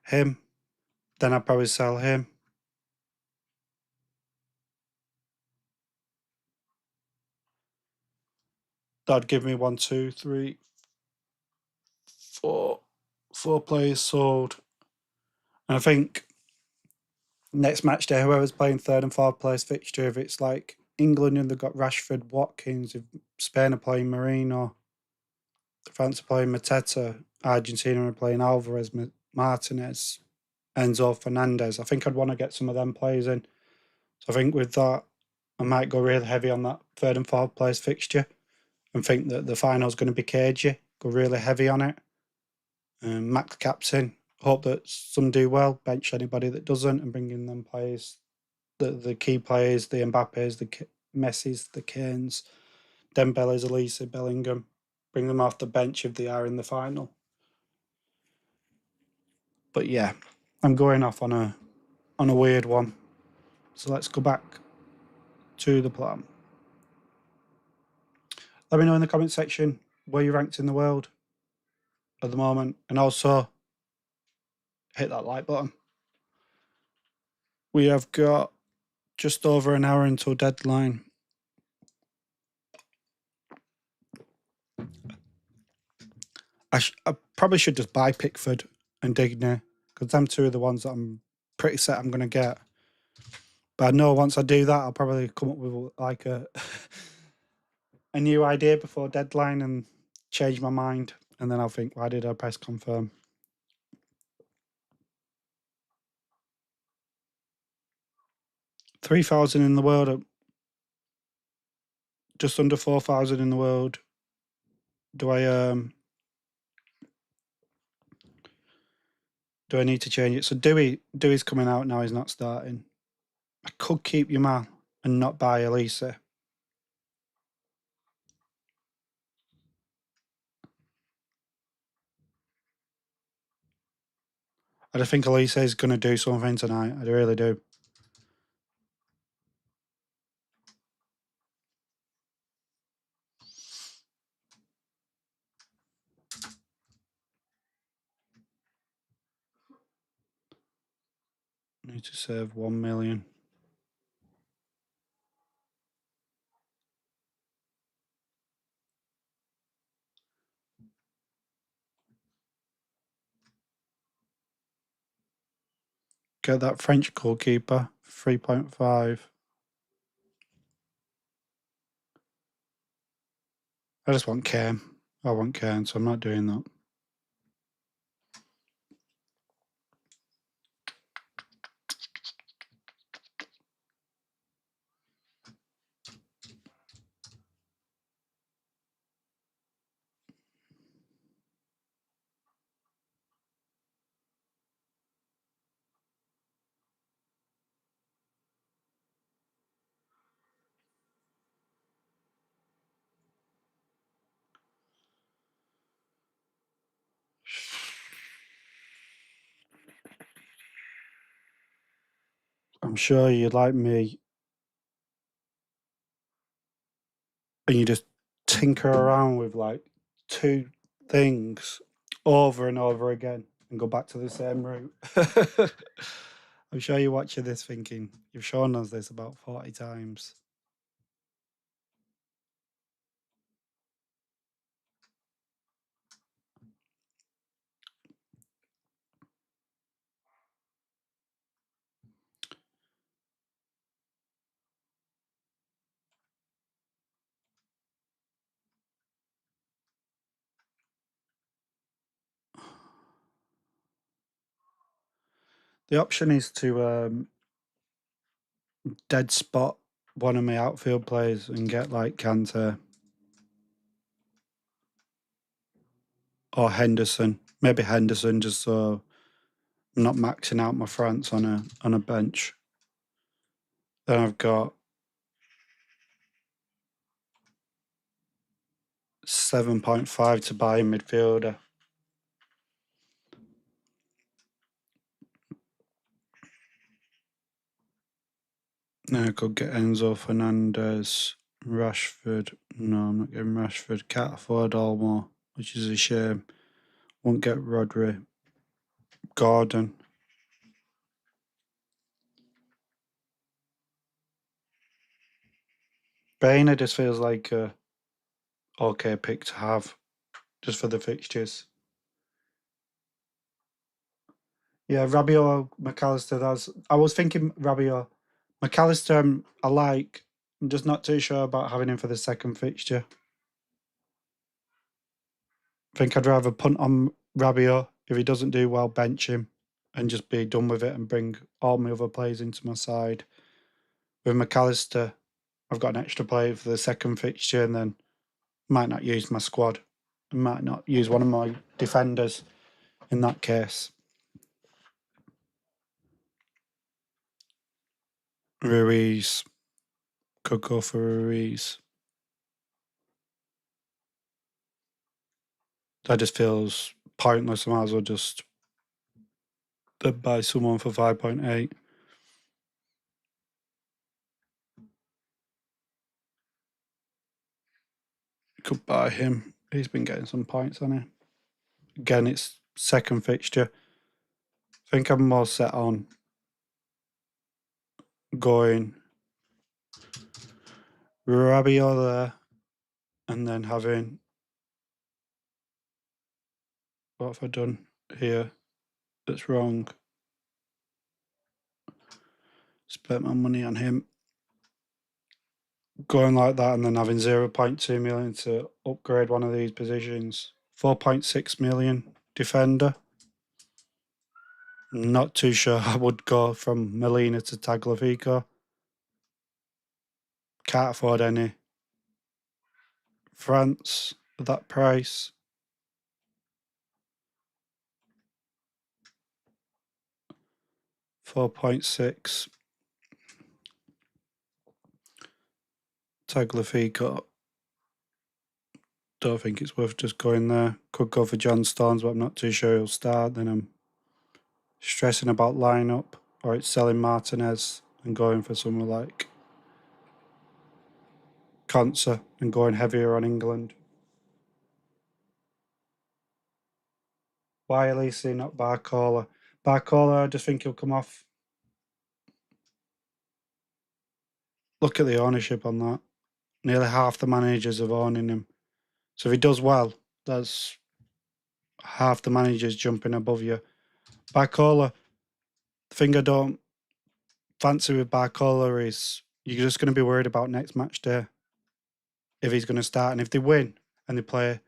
him. Then I'd probably sell him. That'd give me 1, 2, 3, 4 players sold. And I think next match day, whoever's playing 3rd and 4th place fixture, if it's like England and they've got Rashford, Watkins, if Spain are playing Marino, France are playing Mateta, Argentina are playing Alvarez, Martinez, Enzo Fernandez. I think I'd want to get some of them players in. So I think with that, I might go really heavy on that 3rd and 4th place fixture and think that the final's going to be cagey. Go really heavy on it. Max captain. Hope that some do well. Bench anybody that doesn't and bring in them players. The key players, the Mbappes, the Messis, the Kanes, Dembele's, Elise, Bellingham. Bring them off the bench if they are in the final. But yeah, I'm going off on a weird one. So let's go back to the plan. Let me know in the comment section where you're ranked in the world at the moment, and also hit that like button. We have got just over an hour until deadline. I probably should just buy Pickford and Digne because them two are the ones that I'm pretty set I'm going to get. But I know once I do that, I'll probably come up with like a new idea before deadline and change my mind. And then I'll think, why did I press confirm? $3,000 in the world, just under 4,000 in the world. Do I need to change it? So Dewey's coming out now. He's not starting. I could keep Yamal and not buy Elisa. I just think Elisa is going to do something tonight. I really do. Need to save 1 million. Get that French goalkeeper, 3.5. I just want Kane. I want Kane, so I'm not doing that. I'm sure you're like me and you just tinker around with like 2 things over and over again and go back to the same route. I'm sure you're watching this thinking, you've shown us this about 40 times. The option is to dead spot one of my outfield players and get like Kante or Henderson. Maybe Henderson, just so I'm not maxing out my France on a bench. Then I've got 7.5 to buy a midfielder. Now I could get Enzo Fernandez, Rashford. No, I'm not getting Rashford. Can't afford Olmo, which is a shame. Won't get Rodri. Gordon. Bainer just feels like a okay pick to have just for the fixtures. Yeah, Rabiot, McAllister. I was thinking Rabiot. McAllister, I like. I'm just not too sure about having him for the second fixture. I think I'd rather punt on Rabiot. If he doesn't do well, bench him and just be done with it and bring all my other players into my side. With McAllister, I've got an extra player for the second fixture and then might not use my squad. I might not use one of my defenders in that case. Ruiz. Could go for Ruiz. That just feels pointless. I might as well just buy someone for 5.8. Could buy him. He's been getting some points on it. Again, it's second fixture. I think I'm more set on going Rabiot there and then having, what have I done here that's wrong? Spent my money on him. Going like that and then having 0.2 million to upgrade one of these positions. 4.6 million defender. Not too sure I would go from Molina to Tagliafico. Can't afford any. France at that price. £4.6. Tagliafico. Don't think it's worth just going there. Could go for John Stones, but I'm not too sure he'll start. Then I'm stressing about lineup, or it's selling Martinez and going for someone like Conser and going heavier on England. Why Elise, not Barcola? Barcola, I just think he'll come off. Look at the ownership on that. Nearly half the managers are owning him. So if he does well, that's half the managers jumping above you. Barcola, the thing I don't fancy with Barcola is you're just going to be worried about next match day if he's going to start. And if they win and they play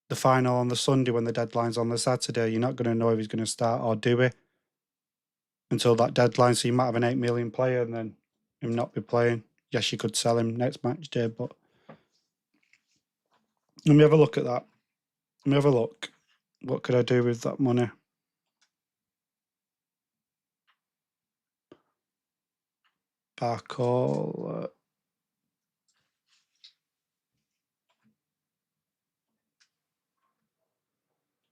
the final on the Sunday when the deadline's on the Saturday, you're not going to know if he's going to start or do it until that deadline. So you might have an 8 million player and then him not be playing. Yes, you could sell him next match day, but let me have a look at that. Let me have a look. What could I do with that money? Barcola.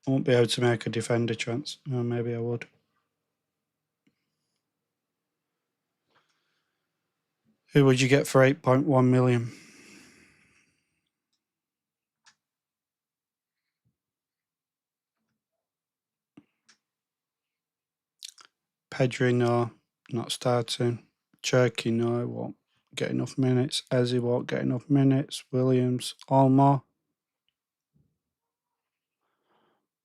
I won't be able to make a defender transfer. Maybe I would. Who would you get for 8.1 million? Pedri, no, not starting. Cherky, no, won't get enough minutes. Eze won't get enough minutes. Williams, Olmo.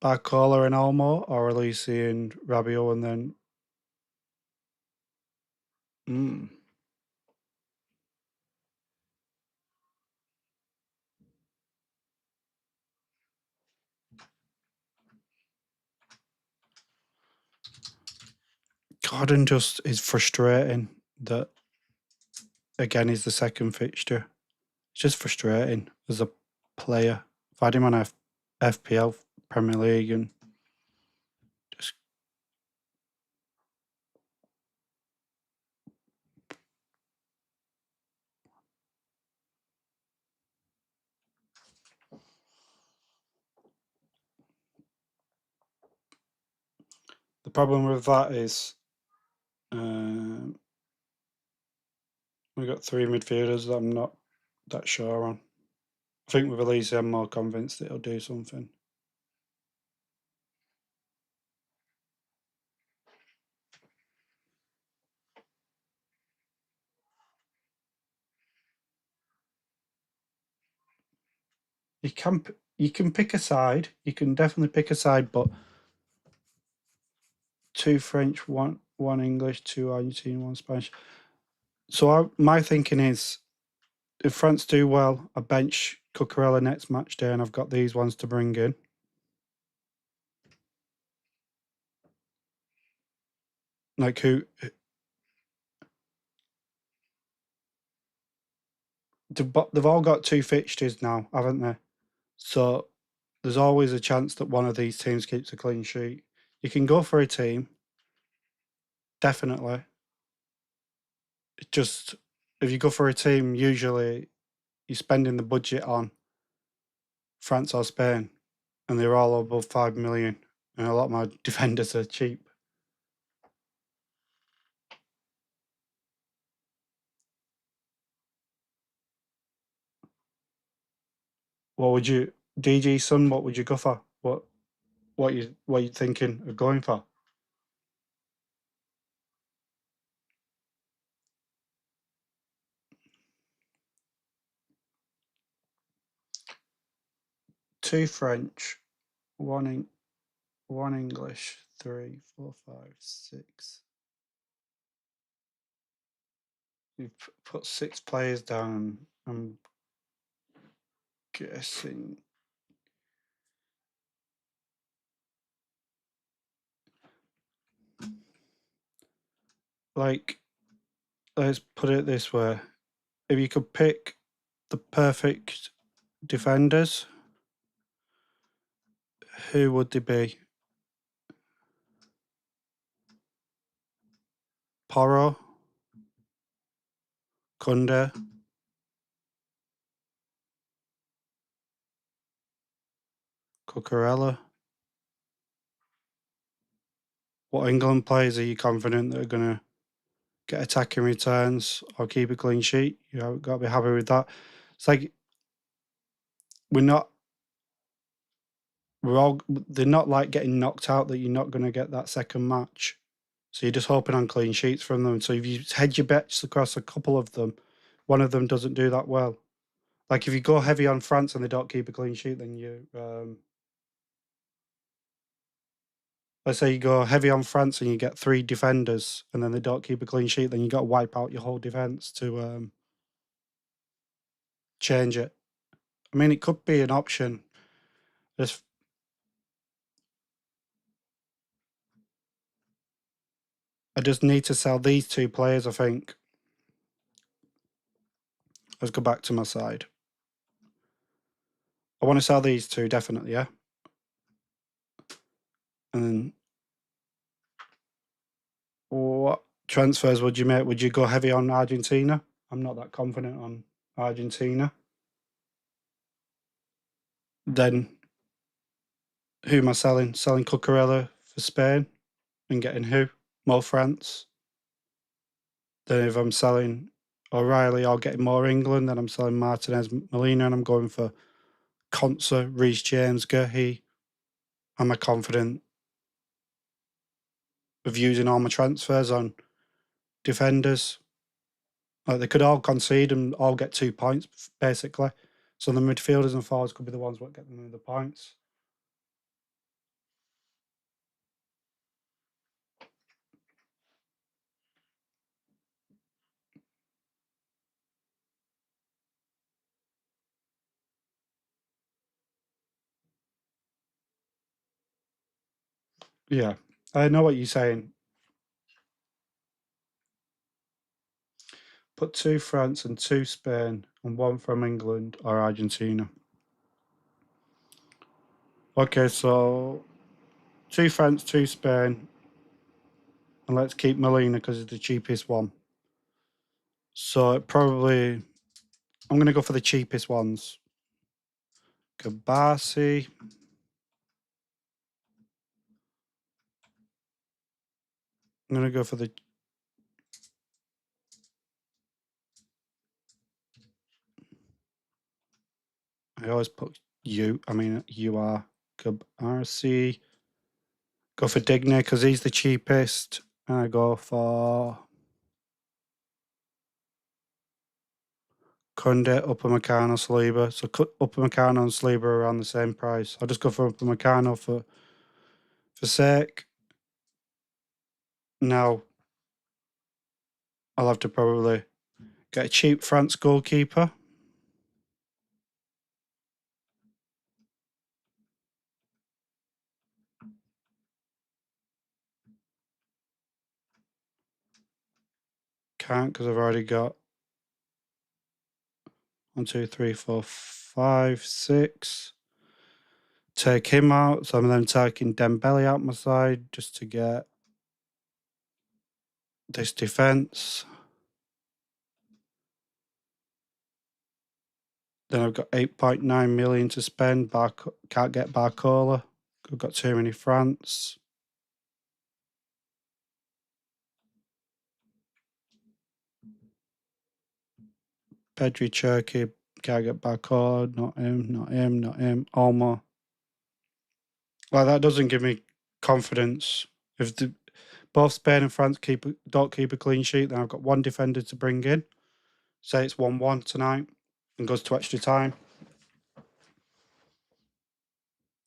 Barcola and Olmo, or Elise and Rabiot, and then. Gordon just is frustrating that, again, he's the second fixture. It's just frustrating as a player. I've had him on FPL, Premier League, and just. The problem with that is we've got three midfielders that I'm not that sure on. I think with Elise, I'm more convinced that he'll do something. You can pick a side. You can definitely pick a side, but 2 French, 1 English, 2 Argentine, 1 Spanish. So my thinking is, if France do well, I bench Cucurella next match day, and I've got these ones to bring in. Like who? They've all got 2 fixtures now, haven't they? So there's always a chance that one of these teams keeps a clean sheet. You can go for a team, definitely. It's just, if you go for a team, usually you're spending the budget on France or Spain, and they're all above 5 million, and a lot of my defenders are cheap. What would you, DG Sun? What would you go for? What you thinking of going for? Two French, one English, 3, 4, 5, 6. You've put 6 players down. I'm guessing. Like, let's put it this way. If you could pick the perfect defenders, who would they be? Porro, Kunde, Cucurella. What England players are you confident that are going to get attacking returns or keep a clean sheet? You've got to be happy with that. It's like they're not like getting knocked out that you're not going to get that second match. So you're just hoping on clean sheets from them. So if you hedge your bets across a couple of them, one of them doesn't do that well. Like if you go heavy on France and they don't keep a clean sheet, then you let's say you go heavy on France and you get 3 defenders and then they don't keep a clean sheet, then you got to wipe out your whole defense to change it. I mean, it could be an option. I just need to sell these 2 players, I think. Let's go back to my side. I want to sell these 2, definitely, yeah? And then what transfers would you make? Would you go heavy on Argentina? I'm not that confident on Argentina. Then who am I selling? Selling Cucurella for Spain and getting who? More France. Then if I'm selling O'Reilly or getting more England, then I'm selling Martinez, Molina, and I'm going for Konsa, Reece James, Guehi. Am I confident of using all my transfers on defenders? Like, they could all concede and all get 2 points, basically. So the midfielders and forwards could be the ones that get them the points. Yeah, I know what you're saying. Put 2 France and 2 Spain and 1 from England or Argentina. Okay, so 2 France, 2 Spain, and let's keep Molina because it's the cheapest one. So I'm going to go for the cheapest ones. Kabasi. I'm going to go for the... I always put you. I mean, you are Kabasi. Go for Digne because he's the cheapest. And I go for Kunde, Upamecano, Saliba. So Upamecano and Saliba are around the same price. I'll just go for Upamecano for sake. Now, I'll have to probably get a cheap France goalkeeper. Can't because I've already got 1, 2, 3, 4, 5, 6. Take him out. So I'm then taking Dembele out my side just to get this defence. Then I've got 8.9 million to spend. Can't get Barcola. I've got too many France. Pedri, Cherky, can't get Barcola. Not him, not him, not him. Olmo. Well, that doesn't give me confidence. If both Spain and France don't keep a clean sheet, then I've got 1 defender to bring in. Say it's 1-1 tonight and goes to extra time.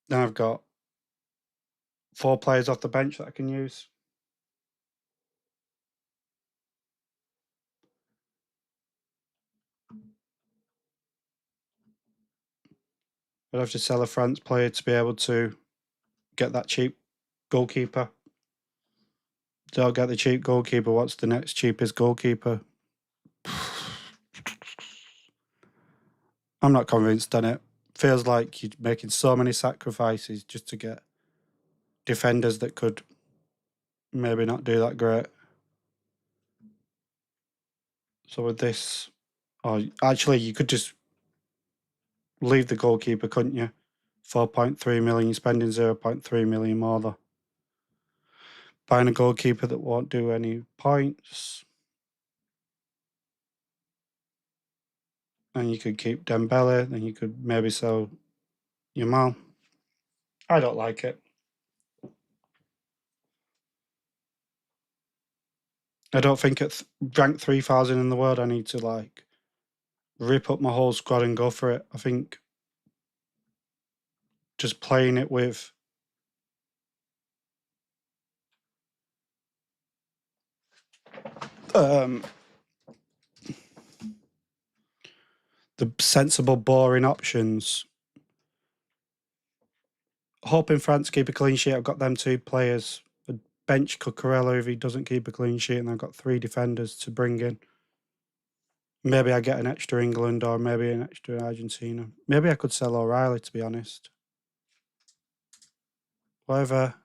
Then I've got 4 players off the bench that I can use. I'd have to sell a France player to be able to get that cheap goalkeeper. Don't get the cheap goalkeeper. What's the next cheapest goalkeeper? I'm not convinced on it. Feels like you're making so many sacrifices just to get defenders that could maybe not do that great. So with this, actually, you could just leave the goalkeeper, couldn't you? 4.3 million, you're spending 0.3 million more though. Buying a goalkeeper that won't do any points. And you could keep Dembele, then you could maybe sell Yamal. I don't like it. I don't think at rank 3,000 in the world I need to like rip up my whole squad and go for it. I think just playing it with the sensible, boring options. Hoping France keep a clean sheet. I've got them 2 players. A bench Cucurella if he doesn't keep a clean sheet, and I've got 3 defenders to bring in. Maybe I get an extra England or maybe an extra Argentina. Maybe I could sell O'Reilly, to be honest. Whatever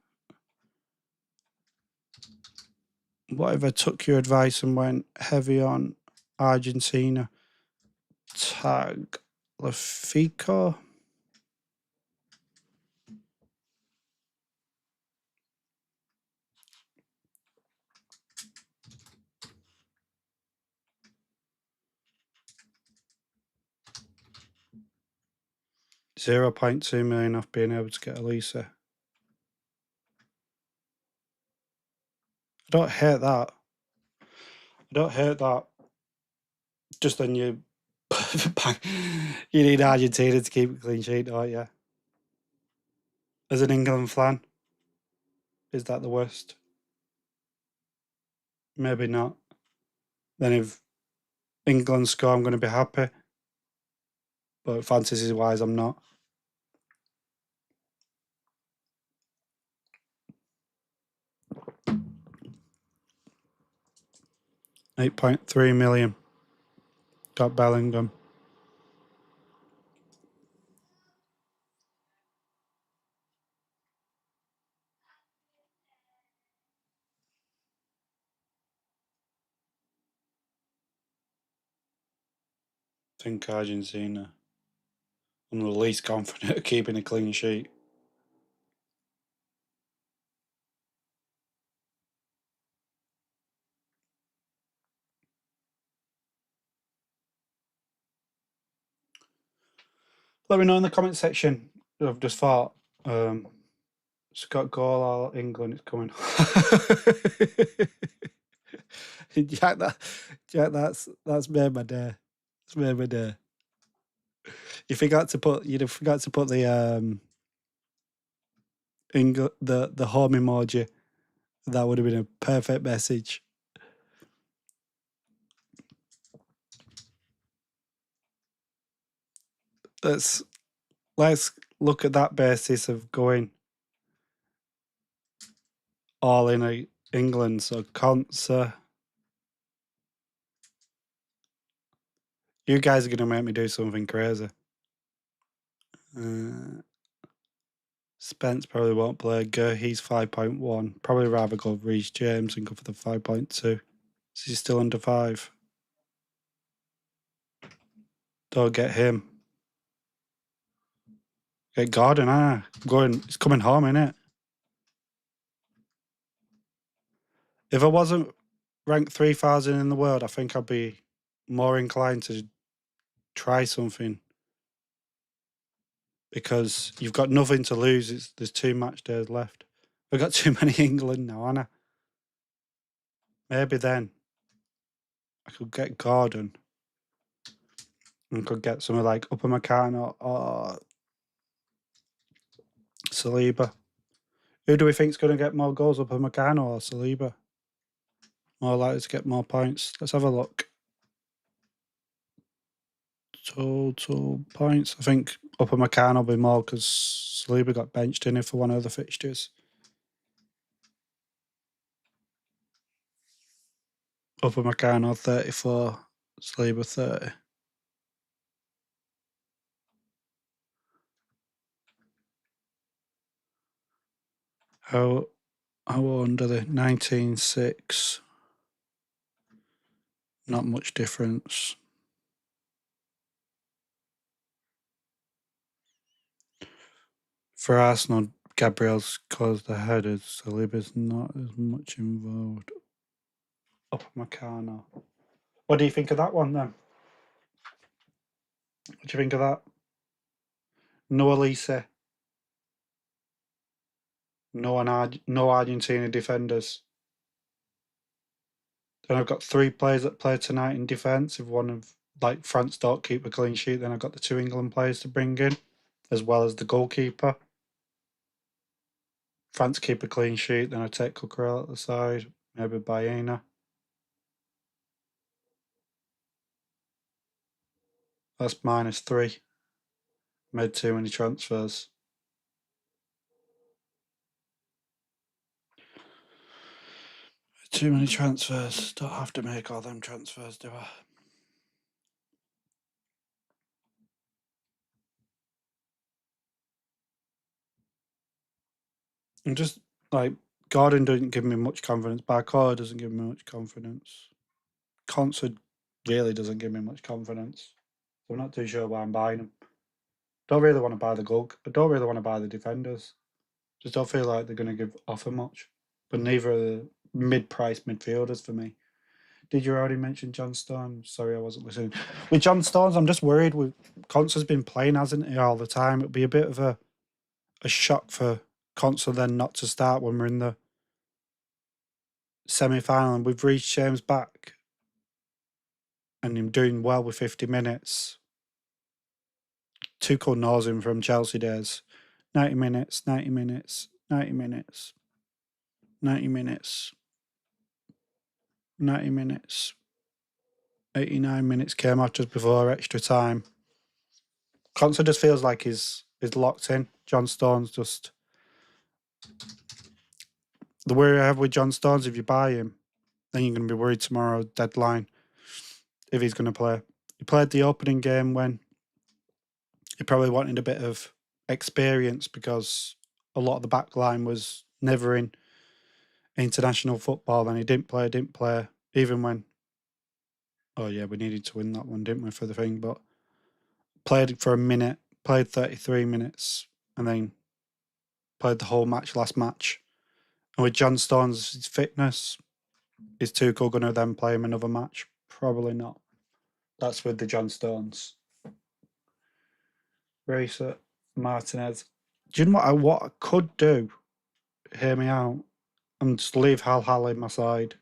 took your advice and went heavy on Argentina. Tag Lafico. 0.2 million off being able to get Elisa. I don't hate that. Just then you need Argentina to keep a clean sheet, don't you? As an England fan, is that the worst? Maybe not. Then if England score, I'm going to be happy. But fantasy-wise, I'm not. £8.3 million. Got Bellingham. I think Argentina. I'm the least confident of keeping a clean sheet. Let me know in the comment section. I've just thought, Scott Goal, all England is coming. Jack, that's made my day. It's made my day. You'd have forgot to put the the home emoji. That would have been a perfect message. Let's look at that basis of going all in England. So Conser. You guys are going to make me do something crazy. Spence probably won't play. He's 5.1. Probably rather go Reece James and go for the 5.2. Is he still under 5? Don't get him. Get Gordon, He's coming home, innit? If I wasn't ranked 3,000 in the world, I think I'd be more inclined to try something. Because you've got nothing to lose. There's 2 match days left. We've got too many England now, Anna. Maybe then I could get Gordon and could get something like Upamecano or Saliba. Who do we think's going to get more goals, Upamecano or Saliba? More likely to get more points. Let's have a look. Total points. I think Upamecano will be more because Saliba got benched in it for one of the fixtures. Upamecano 34, Saliba 30. How old are they? 19.6. Not much difference. For Arsenal, Gabriel's caused the headers. Saliba's not as much involved. Upamecano. What do you think of that one then? What do you think of that? No Elise. No Argentina defenders. Then I've got 3 players that play tonight in defence. If one of France don't keep a clean sheet, then I've got the 2 England players to bring in, as well as the goalkeeper. France keep a clean sheet, then I take Cucurella at the side, maybe Baena. That's -3. Made too many transfers. Too many transfers. Don't have to make all them transfers, do I? And just Gordon doesn't give me much confidence. Barcola doesn't give me much confidence. Concert really doesn't give me much confidence. So I'm not too sure why I'm buying them. Don't really want to buy the goal. I don't really want to buy the defenders. Just don't feel like they're going to offer much. But neither are the mid-priced midfielders for me. Did you already mention John Stones? Sorry, I wasn't listening. With John Stones, I'm just worried. Conser's been playing, hasn't he, all the time? It'd be a bit of a shock for Conser then not to start when we're in the semi-final and we've reached James back and him doing well with 50 minutes. Tuchel knows him from Chelsea days. 90 minutes, 90 minutes, 90 minutes, 90 minutes, 90 minutes. 89 minutes came out just before extra time. Conser just feels like he's locked in. John Stones just... The worry I have with John Stones, if you buy him, then you're going to be worried tomorrow, deadline, if he's going to play. He played the opening game when he probably wanted a bit of experience because a lot of the back line was never in international football and he didn't play, even when... Oh yeah, we needed to win that one, didn't we, for the thing, but played for a minute, played 33 minutes, and then played the whole match last match. And with John Stones' fitness, is Tuchel going to then play him another match? Probably not. That's with the John Stones. Racer, Martinez. Do you know what I could do? Hear me out. And just leave Hal in my side.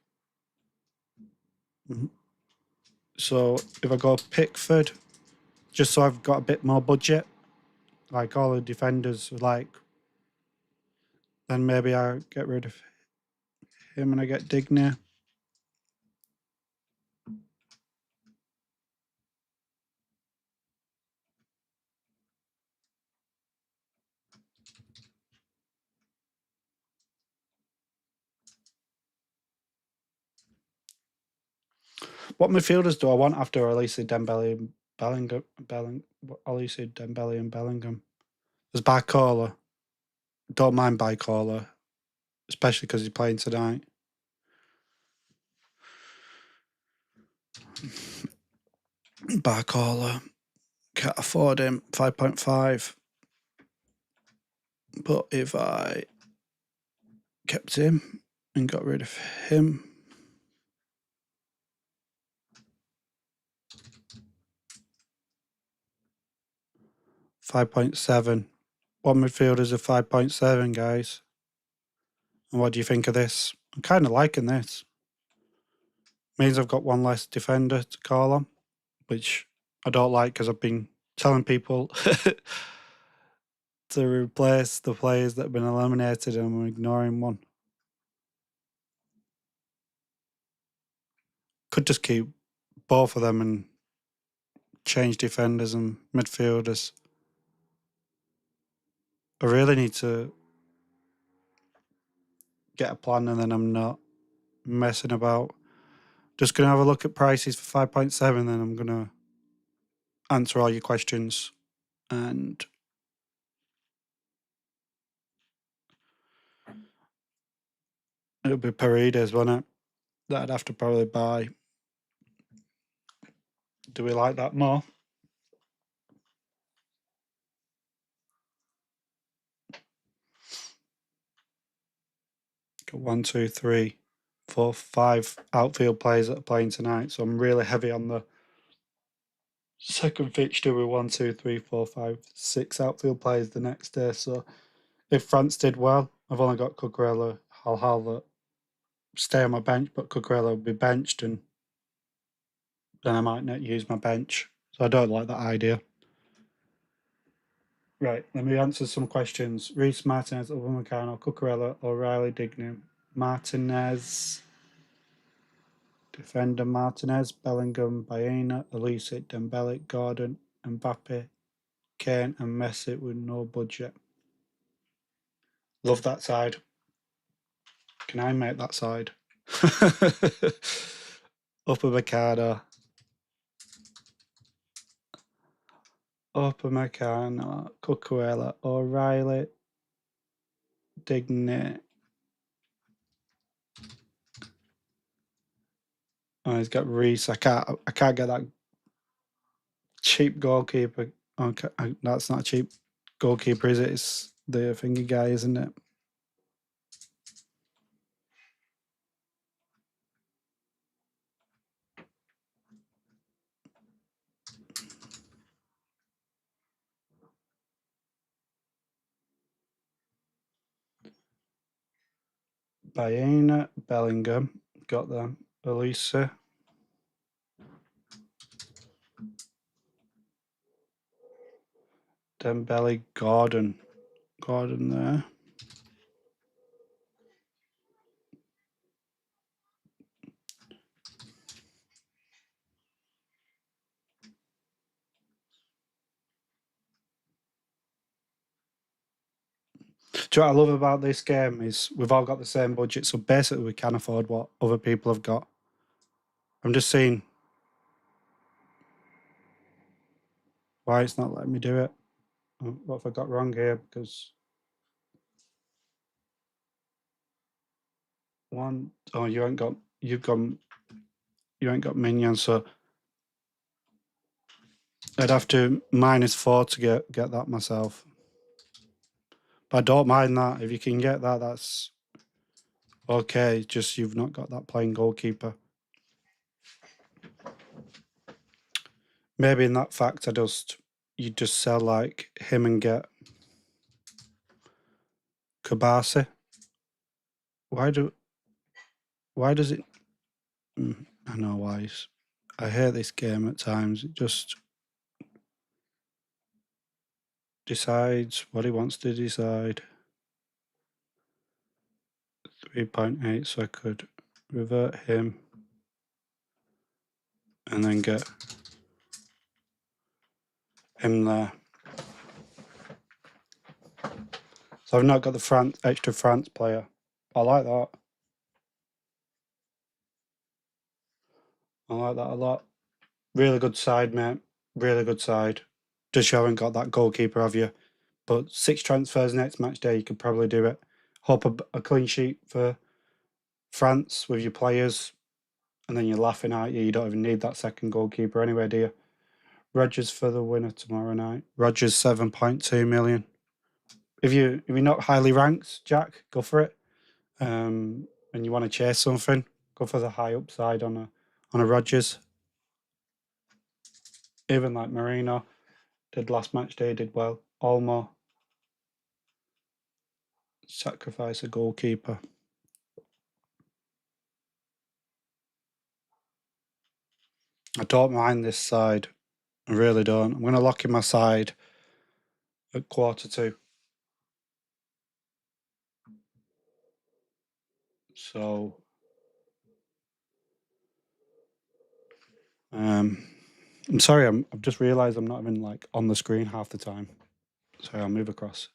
So if I go Pickford, just so I've got a bit more budget, like all the defenders, like, then maybe I get rid of him and I get Digne. What midfielders do I want after Olise, Dembele, and Bellingham? Olise, Dembele, and Bellingham. There's Barcola. Don't mind Barcola, especially because he's playing tonight. Barcola. Can't afford him. 5.5. But if I kept him and got rid of him, $5.7. One midfielders of 5.7, guys. And what do you think of this? I'm kind of liking this. Means I've got one less defender to call on, which I don't like because I've been telling people to replace the players that have been eliminated and I'm ignoring one. Could just keep both of them and change defenders and midfielders. I really need to get a plan and then I'm not messing about. Just going to have a look at prices for 5.7 and I'm going to answer all your questions. And it'll be Paredes, won't it? That I'd have to probably buy. Do we like that more? Got 1, 2, 3, 4, 5 outfield players that are playing tonight. So I'm really heavy on the second fixture with 1, 2, 3, 4, 5, 6 outfield players the next day. So if France did well, I've only got Cucurella, Hal that stay on my bench, but Cucurella will be benched and then I might not use my bench. So I don't like that idea. Right, let me answer some questions. Reece, Martinez, Upamecano, Cucurella, O'Reilly, Digne, Martinez, defender Martinez, Bellingham, Baena, Olise, Dembele, Gordon, Mbappe, Kane and Messi with no budget. Love that side. Can I make that side? Upamecano, Cucurella, O'Reilly, Digne. Oh, he's got Reece. I can't get that cheap goalkeeper. Okay, that's not a cheap goalkeeper, is it? It's the thingy guy, isn't it? Baena, Bellingham, got them. Elisa. Dembele, Gordon. Gordon there. Do you know what I love about this game is we've all got the same budget, so basically we can afford what other people have got. I'm just seeing why it's not letting me do it. What have I got wrong here? Because you ain't got minions, so I'd have to -4 to get that myself. But I don't mind that. If you can get that, that's okay. Just you've not got that playing goalkeeper. Maybe in that fact, you just sell like him and get Kabasi. Why does it? I know why. I hate this game at times. It just decides what he wants to decide. 3.8, so I could revert him and then get him there. So I've not got the extra France player. I like that. I like that a lot. Really good side, mate. Really good side. Just you haven't got that goalkeeper, have you? But 6 transfers next match day, you could probably do it. Hope a clean sheet for France with your players, and then you're laughing at you. You don't even need that second goalkeeper anyway, do you? Rodgers for the winner tomorrow night. Rodgers 7.2 million. If you're not highly ranked, Jack, go for it. And you want to chase something, go for the high upside on a Rodgers. Even like Marino did last match day, did well. Olmo, sacrifice a goalkeeper. I don't mind this side. I really don't. I'm going to lock in my side at 2:15. So, I'm sorry. I've just realised I'm not even like on the screen half the time. Sorry, I'll move across.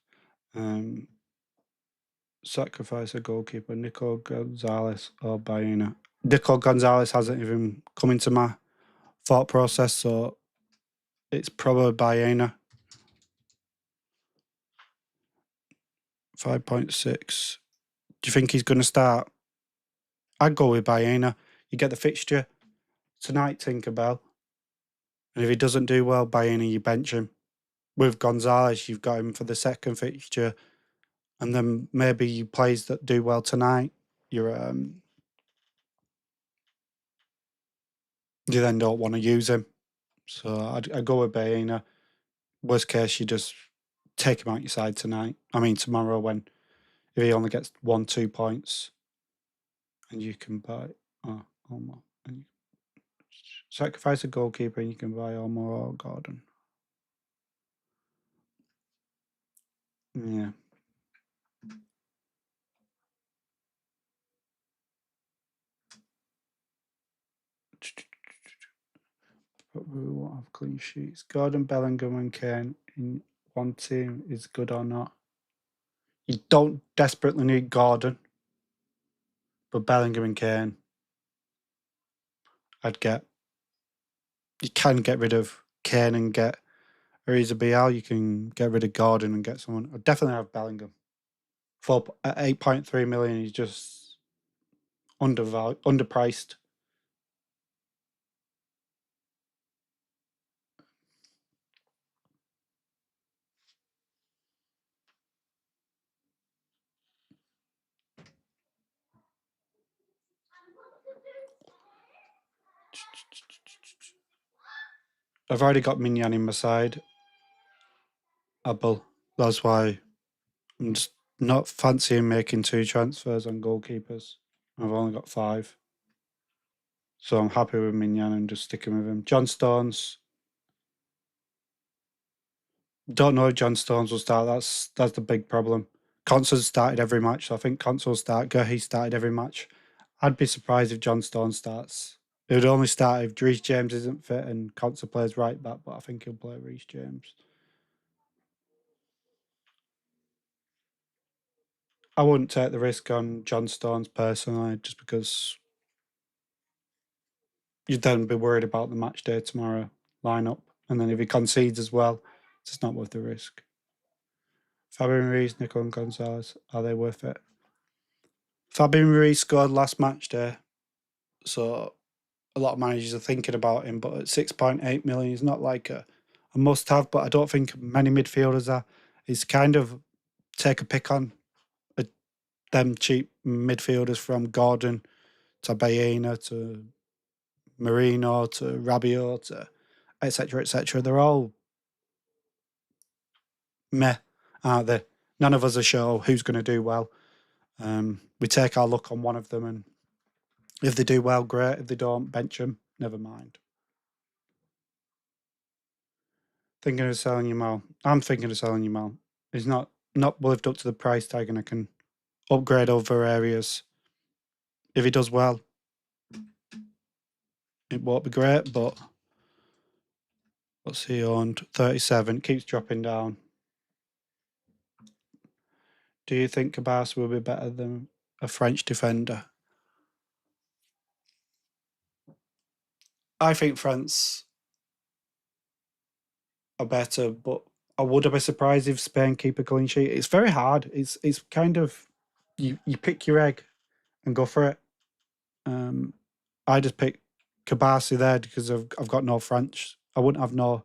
Sacrifice a goalkeeper, Nico Gonzalez or Baena. Nico Gonzalez hasn't even come into my thought process, so it's probably Baena. 5.6. Do you think he's going to start? I'd go with Baena. You get the fixture tonight, Tinkerbell. And if he doesn't do well, Baena, you bench him. With Gonzalez, you've got him for the second fixture. And then maybe you plays that do well tonight, you then don't want to use him. So I'd go with Baena. Worst case, you just take him out your side tonight. I mean, tomorrow when if he only gets 1-2 points, and you can buy Olmo, and you sacrifice a goalkeeper, and you can buy Olmo or Gordon. Yeah. But we won't have clean sheets. Gordon, Bellingham, and Kane in one team is good or not? You don't desperately need Gordon, but Bellingham and Kane, I'd get. You can get rid of Kane and get Ariza BL. You can get rid of Gordon and get someone. I'd definitely have Bellingham. At 8.3 million, he's just underpriced. I've already got Mignon in my side. Abel. That's why I'm just not fancying making 2 transfers on goalkeepers. I've only got 5. So I'm happy with Mignan and just sticking with him. John Stones. Don't know if John Stones will start. That's the big problem. Conso's started every match, so I think Conso will start. Guehi started every match. I'd be surprised if John Stones starts. It would only start if Reece James isn't fit and Conso plays right back, but I think he'll play Reece James. I wouldn't take the risk on John Stones personally, just because you'd then be worried about the match day tomorrow lineup. And then if he concedes as well, it's just not worth the risk. Fabian Ruiz, Nico and Gonzalez, are they worth it? Fabian Ruiz scored last match day, so a lot of managers are thinking about him, but at 6.8 million, he's not like a must-have, but I don't think many midfielders are. He's kind of take a pick on them cheap midfielders from Gordon to Baena to Marino to Rabiot to etc. etc. They're all meh, aren't they? None of us are sure who's going to do well. We take our luck on one of them, and if they do well, great. If they don't, bench them. Never mind. Thinking of selling Yamal. I'm thinking of selling Yamal. He's not lived up to the price tag, and I can upgrade other areas. If he does well, it won't be great, but what's he owned? 37. Keeps dropping down. Do you think Cabas will be better than a French defender? I think France are better, but I would be surprised if Spain keep a clean sheet. It's very hard. It's kind of you pick your egg and go for it. I just picked Kabasi there because I've got no French. I wouldn't have no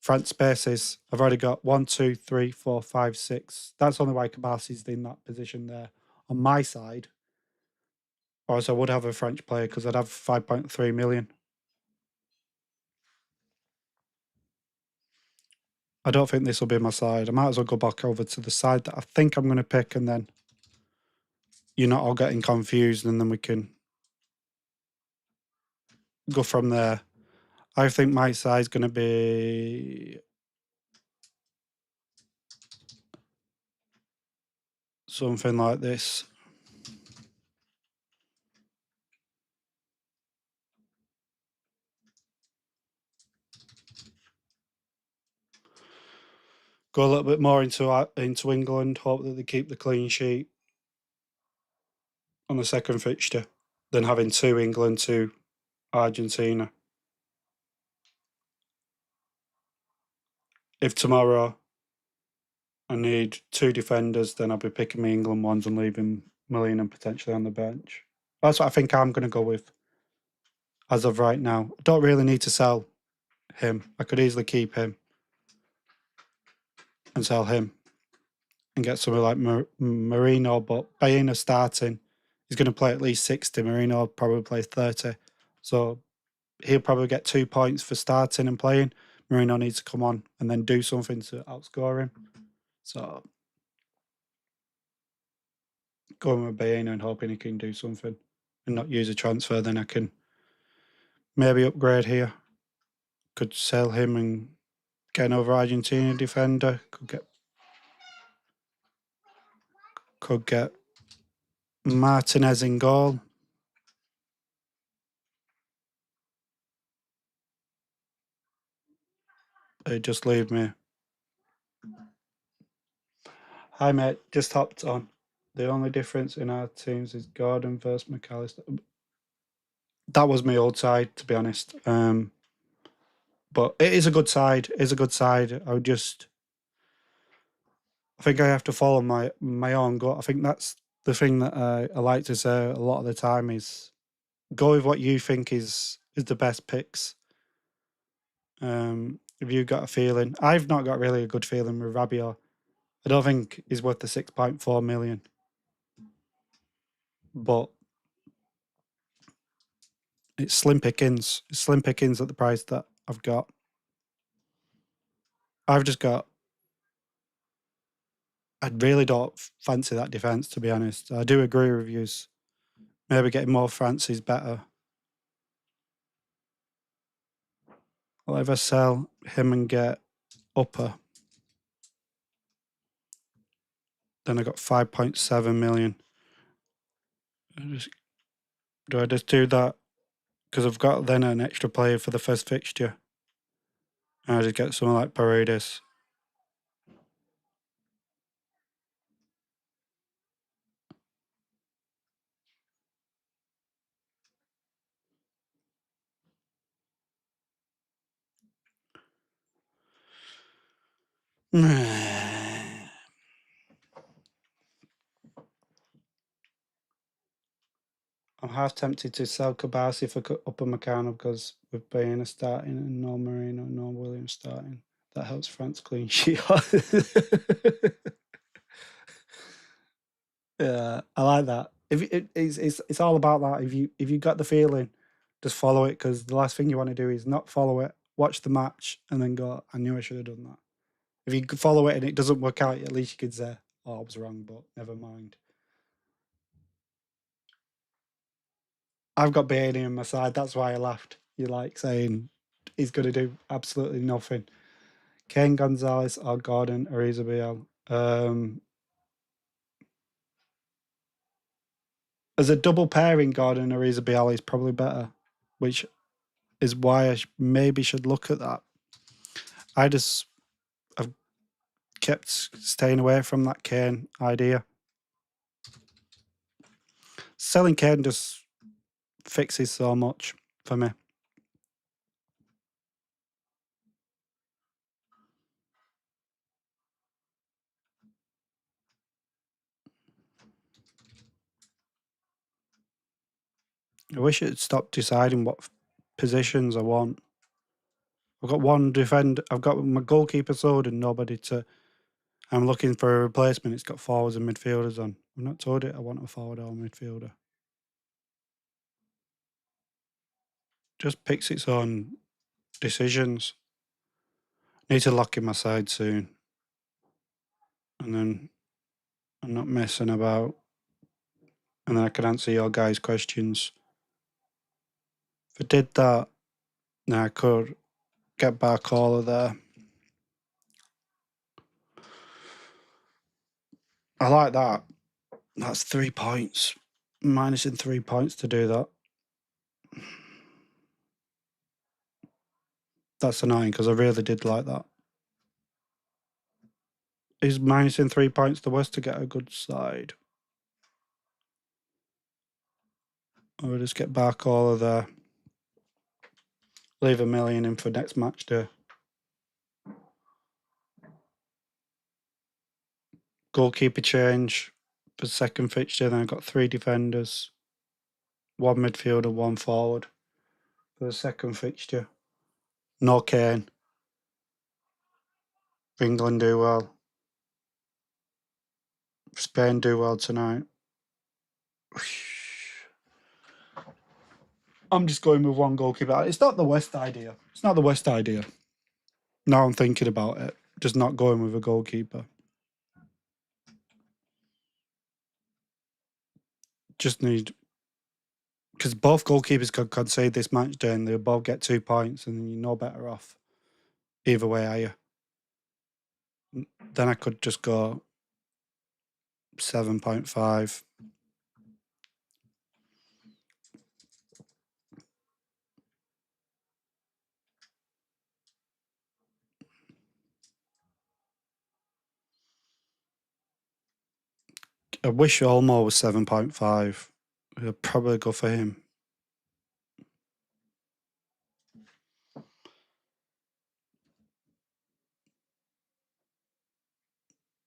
French spaces. I've already got 1, 2, 3, 4, 5, 6. That's only why Kabasi's in that position there on my side. Or else I would have a French player because I'd have 5.3 million. I don't think this will be my side. I might as well go back over to the side that I think I'm going to pick, and then you're not all getting confused, and then we can go from there. I think my side's going to be something like this. Go a little bit more into England, hope that they keep the clean sheet on the second fixture, than having 2 England, 2 Argentina. If tomorrow I need 2 defenders, then I'll be picking my England ones and leaving Million and potentially on the bench. That's what I think I'm going to go with as of right now. I don't really need to sell him. I could easily keep him and sell him and get somebody like Marino, but Baena starting, he's going to play at least 60. Marino will probably play 30. So he'll probably get 2 points for starting and playing. Marino needs to come on and then do something to outscore him. So going with Baena and hoping he can do something and not use a transfer, then I can maybe upgrade here. Could sell him and get another Argentina defender. Could get Martinez in goal. Just leave me. Hi mate, just hopped on. The only difference in our teams is Gordon versus McAllister. That was my old side, to be honest. But it is a good side. It is a good side. I think I have to follow my own gut. I think that's the thing that I like to say a lot of the time is go with what you think is the best picks. If you've got a feeling, I've not got really a good feeling with Rabiot. I don't think he's worth the 6.4 million. But it's slim pickings. It's slim pickings at the price that I've got. I've just got I really don't fancy that defence, to be honest. I do agree with you. Maybe getting more France is better. Well, if I sell him and get upper, then I got 5.7 million. Do I just do that? Because I've got then an extra player for the first fixture. And I just get someone like Paredes. I'm half tempted to sell Kabasi for Upper Meccano because with Bayena starting and no Marino, no Williams starting, that helps France clean sheet. Yeah, I like that. If it's all about that. If you got the feeling, just follow it, because the last thing you want to do is not follow it, watch the match, and then go, I knew I should have done that. If you follow it and it doesn't work out, at least you could say, oh, I was wrong, but never mind. I've got Bailey on my side. That's why I laughed. You like saying he's going to do absolutely nothing. Kane, Gonzalez, or Gordon, or Isabel. As a double pairing, Gordon or Isabel is probably better, which is why I maybe should look at that. I've kept staying away from that Kane idea. Selling Kane just fixes so much for me. I wish it'd stop deciding what positions I want. I've got one defender. I've got my goalkeeper sold and nobody to. I'm looking for a replacement. It's got forwards and midfielders on. I've not told it I want a forward or a midfielder. Just picks its own decisions. Need to lock in my side soon. And then I'm not messing about. And then I can answer your guys' questions. If I did that, then I could get Barcola there. I like that. That's 3 points. Minusing 3 points to do that. That's annoying because I really did like that. Is minusing 3 points the worst to get a good side? Or we'll just get Barcola there. Leave $1 million in for next match day. Goalkeeper change for second fixture. Then I've got 3 defenders, 1 midfielder, 1 forward for the second fixture. No Kane. England do well. Spain do well tonight. I'm just going with 1 goalkeeper. It's not the worst idea. It's not the worst idea. Now I'm thinking about it. Just not going with a goalkeeper. Just need... Because both goalkeepers could concede this match day and they'll both get 2 points and you're no better off. Either way, are you? Then I could just go 7.5. I wish Olmo was 7.5. I'd probably go for him.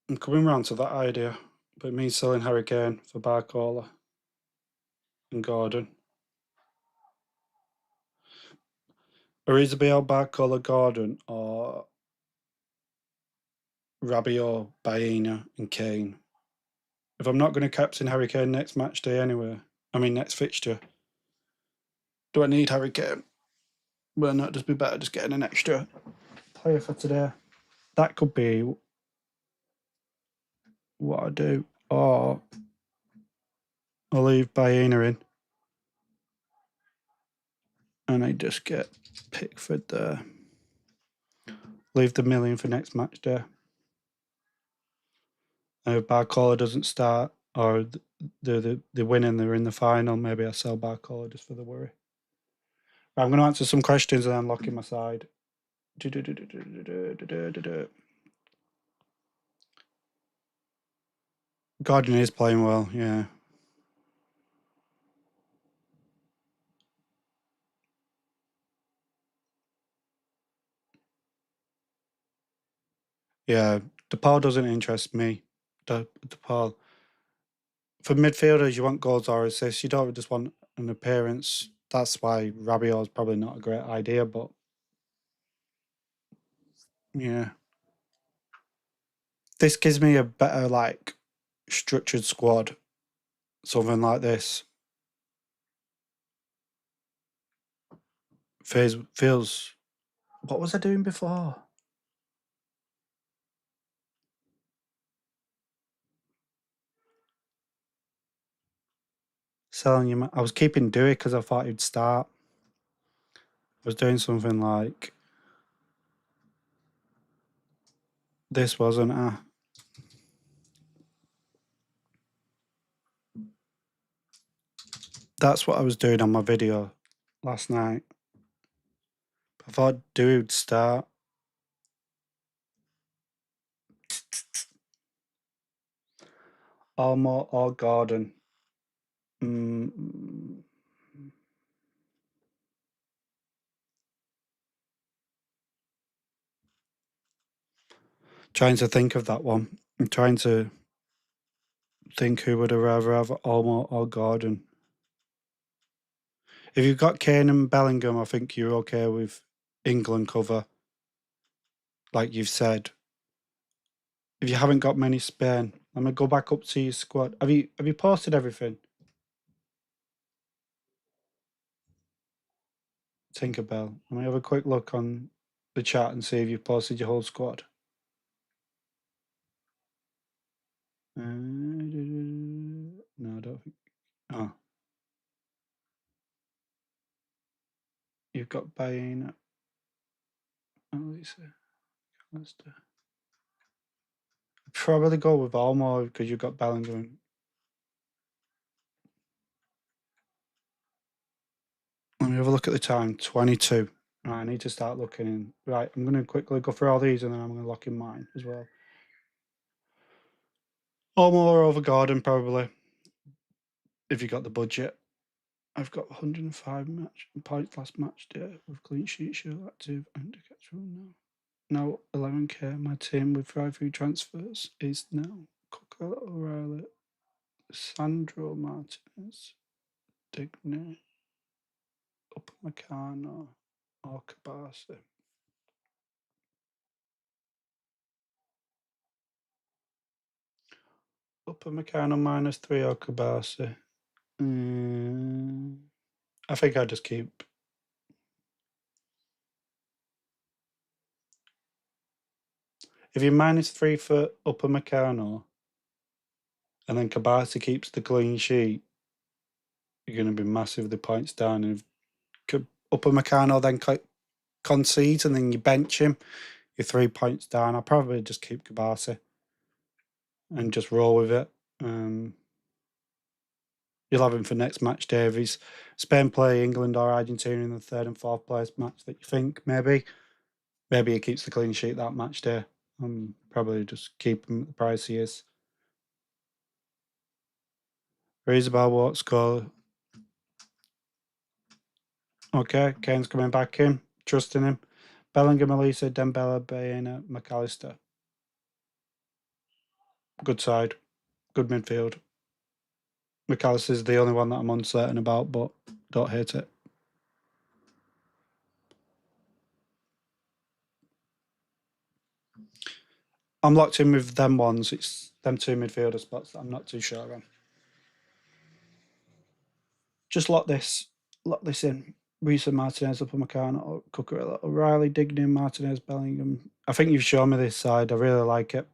I'm coming round to that idea, but it means selling Harry Kane for Barcola and Gordon. Or Isabel, Barcola, Gordon, or Rabiot, Baena, and Kane. If I'm not going to captain Harry Kane next match day anyway, next fixture, do I need Harry Kane? Will it not just be better just getting an extra player for today? That could be what I do, or I'll leave Baena in, and I just get Pickford there. Leave the million for next match day. And if Barcola doesn't start, or they win and they're in the final, maybe I sell Barcola just for the worry. I'm going to answer some questions and then lock in my side. Gordon is playing well, yeah. Yeah, DePaul doesn't interest me. DePaul. For midfielders, you want goals or assists. You don't just want an appearance. That's why Rabiot is probably not a great idea, but yeah. This gives me a better, like, structured squad. Something like this. Feels. What was I doing before? Selling you. I was keeping Dewey because I thought he'd start. I was doing something like this, wasn't I? That's what I was doing on my video last night. I thought Dewey would start. Almo or Gordon. Trying to think of that one. I'm trying to think who would I rather have, Almo or Gordon. If you've got Kane and Bellingham, I think you're okay with England cover, like you've said. If you haven't got many Spain, I'm gonna go back up to your squad. Have you posted everything? Tinkerbell. Let me have a quick look on the chat and see if you've posted your whole squad. No, I don't think. Oh. You've got Bain. Lisa. Probably go with Almo because you've got Bellingham. Let me have a look at the time. 22. Right, I need to start looking in. Right, I'm going to quickly go through all these and then I'm going to lock in mine as well. Almo over Gordon, probably. If you got the budget. I've got 105 points last match day with clean sheet, show active, and to catch rule now. Now 11k. My team with 5 free transfers is now Coca O'Reilly, Sandro Martinez, Digne, Upamecano, or Kabasi. Upamecano -3 or Kabasi. I think I'll just keep. If you're -3 for Upamecano and then Kabasi keeps the clean sheet, you're going to be massively points down. And if Upamecano then concedes and then you bench him, you're 3 points down. I'll probably just keep Kabasi and just roll with it. You'll have him for next match day. If he's Spain play England or Argentina in the 3rd and 4th place match that you think, maybe he keeps the clean sheet that match day. Probably just keep him at the price he is. Reasonable what score? Okay, Kane's coming back in. Trusting him. Bellingham, Elisa, Dembele, Baena, McAllister. Good side. Good midfield. McAllister's the only one that I'm uncertain about, but don't hate it. I'm locked in with them ones. It's them 2 midfielder spots that I'm not too sure on. Just lock this in. Reese Martinez, Upamecano, Cucurella, O'Reilly, Digne, Martinez, Bellingham. I think you've shown me this side. I really like it.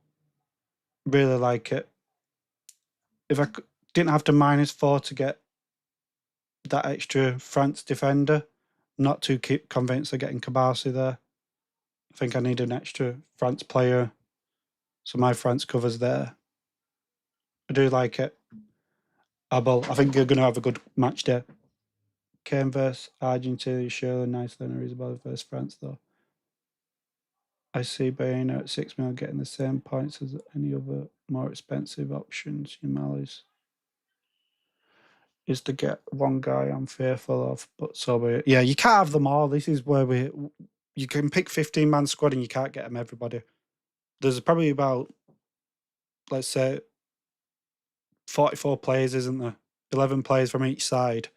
Really like it. if I didn't have to -4 to get that extra France defender, not too convinced of getting Kabasi there. I think I need an extra France player, so my France cover's there. I do like it. Abel, I think you're going to have a good match there. Kane versus Argentina, surely nice than Isabel versus France, though. I see Bayern at 6 million getting the same points as any other more expensive options. Yamali's is to get one guy I'm fearful of, but so be it. Yeah, you can't have them all. This is where you can pick 15-man squad and you can't get them everybody. There's probably about, let's say, 44 players, isn't there? 11 players from each side,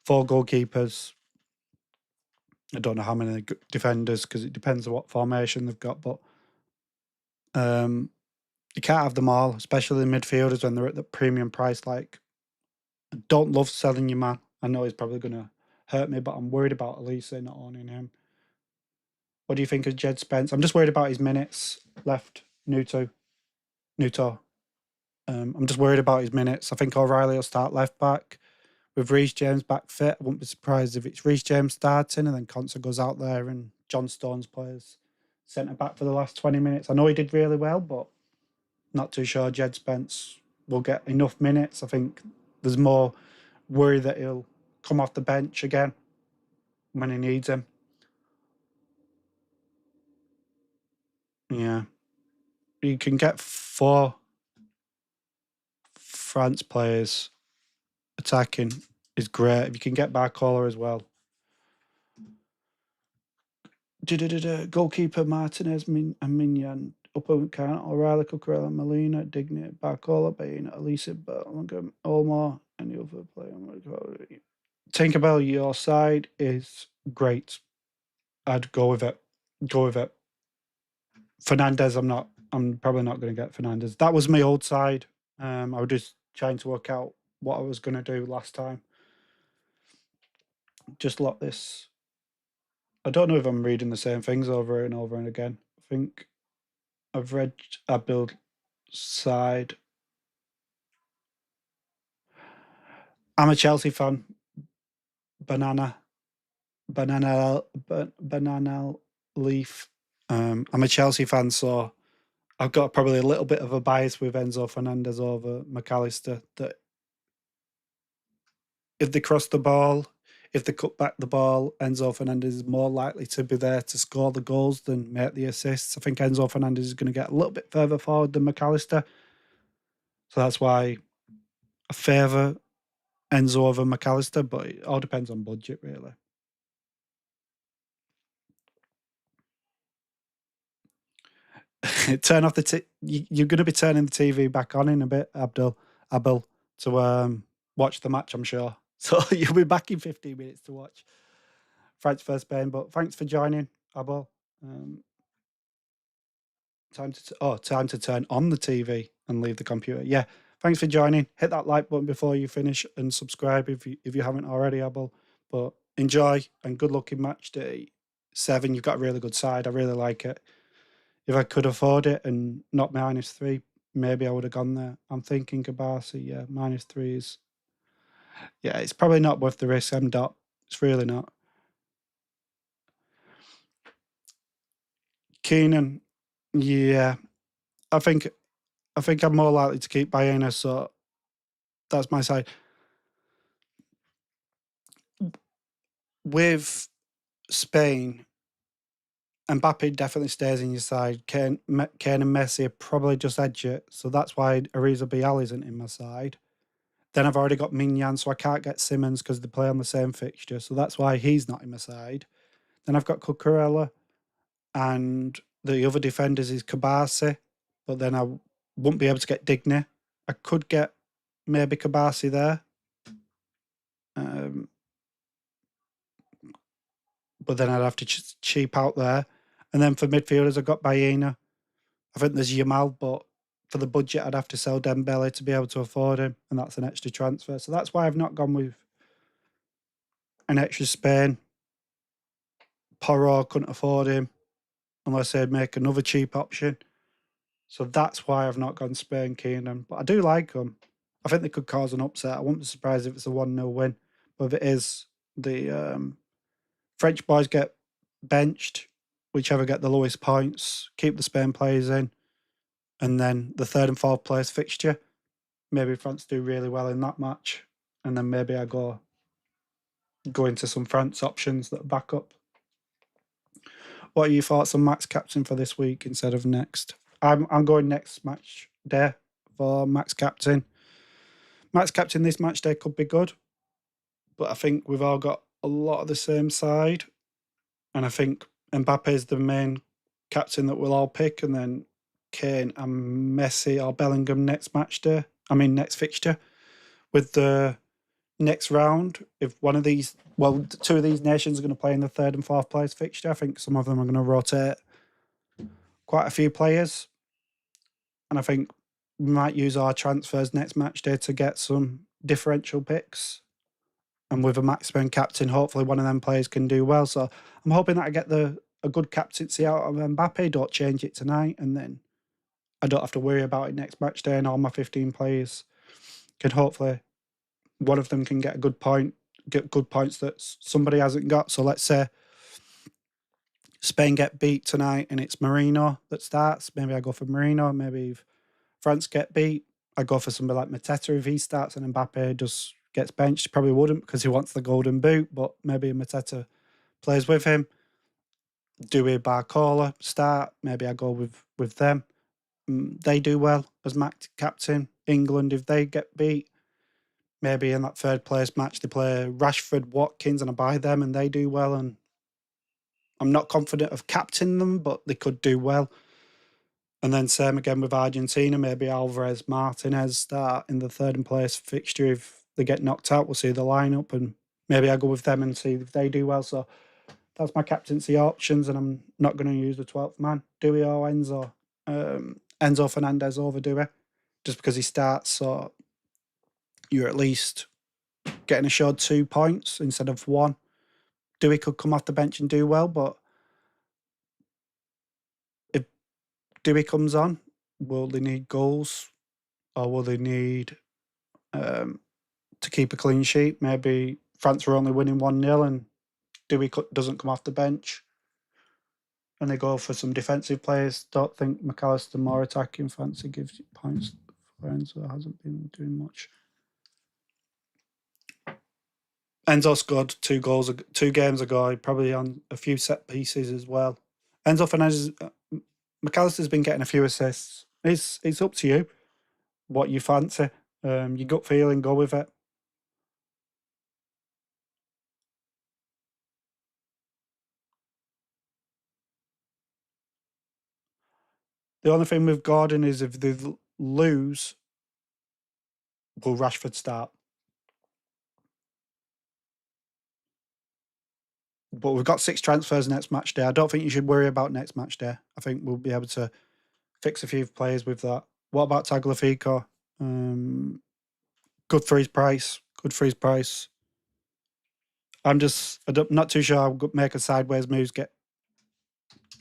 4 goalkeepers. I don't know how many defenders because it depends on what formation they've got, but you can't have them all, especially the midfielders when they're at the premium price. Like, I don't love selling your man. I know he's probably going to hurt me, but I'm worried about Elise not owning him. What do you think of Jed Spence? I'm just worried about his minutes left. Nuto. I'm just worried about his minutes. I think O'Reilly will start left back. With Reece James back fit, I wouldn't be surprised if it's Reece James starting and then Conser goes out there and John Stones plays centre back for the last 20 minutes. I know he did really well, but not too sure Jed Spence will get enough minutes. I think there's more worry that he'll come off the bench again when he needs him. Yeah. You can get 4 France players attacking is great. If you can get Barcola as well. Goalkeeper Martinez and Mignon. Opponent count O'Reilly, Cucurella, Molina, Digne, Barcola, Bain, Elisa, Bellingham, Omar, any other player. Tinkerbell, your side is great. I'd go with it. Fernandez, I'm probably not going to get Fernandez. That was my old side. I was just trying to work out what I was going to do last time. Just lock this. I don't know if I'm reading the same things over and over and again. I think I've read a build side. I'm a Chelsea fan. Banana leaf. I'm a Chelsea fan, so I've got probably a little bit of a bias with Enzo Fernandez over McAllister. That if they cross the ball, if they cut back the ball, Enzo Fernandez is more likely to be there to score the goals than make the assists. I think Enzo Fernandez is going to get a little bit further forward than McAllister. So that's why I favour Enzo over McAllister, but it all depends on budget, really. Turn off the you're going to be turning the TV back on in a bit, Abel, to watch the match, I'm sure. So you'll be back in 15 minutes to watch France versus Spain. But thanks for joining, Abel. Time to turn on the TV and leave the computer. Yeah, thanks for joining. Hit that like button before you finish and subscribe if you haven't already, Abel. But enjoy and good luck in Matchday 7. You've got a really good side. I really like it. If I could afford it and not -3, maybe I would have gone there. I'm thinking Kabasi, yeah, -3 is... Yeah, it's probably not worth the risk, M. Dot. It's really not. Keenan, yeah. I think I'm more likely to keep Baena, so that's my side. With Spain, Mbappe definitely stays in your side. Kane and Messi are probably just edge it, so that's why Ariza Bial isn't in my side. Then I've already got Mignon, so I can't get Simmons because they play on the same fixture, so that's why he's not in my side. Then I've got Cucurella, and the other defenders is Kabasi, but then I won't be able to get Digne. I could get maybe Kabasi there. But then I'd have to cheap out there. And then for midfielders, I've got Baena. I think there's Yamal, but for the budget, I'd have to sell Dembele to be able to afford him, and that's an extra transfer. So that's why I've not gone with an extra Spain. Porro couldn't afford him unless they'd make another cheap option. So that's why I've not gone Spain, Keenan. But I do like him. I think they could cause an upset. I wouldn't be surprised if it's a 1-0 win. But if it is, the French boys get benched, whichever get the lowest points, keep the Spain players in, and then the third and fourth place fixture. Maybe France do really well in that match, and then maybe I go into some France options that are back up. What are your thoughts on max captain for this week instead of next? I'm going next match day for max captain. Max captain this match day could be good, but I think we've all got a lot of the same side, and I think Mbappe is the main captain that we'll all pick, and then Kane and Messi or Bellingham next match day. I mean next fixture. With the next round, if one of these, well, two of these nations are going to play in the third and fourth place fixture, I think some of them are going to rotate quite a few players. And I think we might use our transfers next match day to get some differential picks. And with a maximum captain, hopefully one of them players can do well. So I'm hoping that I get a good captaincy out of Mbappe, don't change it tonight, and then I don't have to worry about it next match day, and all my 15 players can hopefully, one of them can get a good point, get good points that somebody hasn't got. So let's say Spain get beat tonight and it's Marino that starts. Maybe I go for Marino. Maybe if France get beat, I go for somebody like Mateta if he starts and Mbappe just gets benched. Probably wouldn't because he wants the golden boot, but maybe Mateta plays with him. Dewey, Barcola start. Maybe I go with them. They do well as max captain. England, if they get beat, maybe in that third place match they play Rashford, Watkins, and I buy them and they do well. And I'm not confident of captaining them, but they could do well. And then same again with Argentina. Maybe Alvarez, Martinez start in the third and place fixture. If they get knocked out, we'll see the lineup, and maybe I go with them and see if they do well. So that's my captaincy options, and I'm not going to use the 12th man, Dewey or Enzo. Enzo Fernandez over Dewey, just because he starts. So you're at least getting assured 2 points instead of 1. Dewey could come off the bench and do well, but if Dewey comes on, will they need goals or will they need to keep a clean sheet? Maybe France are only winning 1-0 and Dewey doesn't come off the bench and they go for some defensive players. Don't think McAllister more attacking fancy gives you points. Enzo hasn't been doing much. Enzo scored 2 goals 2 games ago, probably on a few set pieces as well. Enzo Fernandez, McAllister's been getting a few assists. It's up to you what you fancy. Your gut feeling, go with it. The only thing with Gordon is if they lose, will Rashford start? But we've got 6 transfers next match day. I don't think you should worry about next match day. I think we'll be able to fix a few players with that. What about Tagliafico? Good for his price. I'm not too sure I'll make a sideways moves, get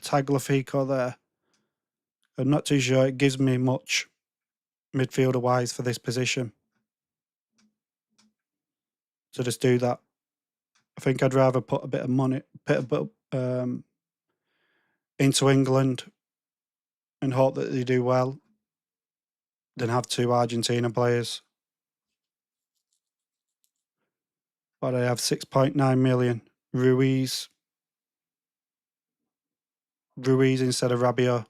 Tagliafico there. I'm not too sure it gives me much midfielder-wise for this position. So just do that. I think I'd rather put a bit of money into England and hope that they do well than have 2 Argentina players. But I have 6.9 million. Ruiz instead of Rabiot.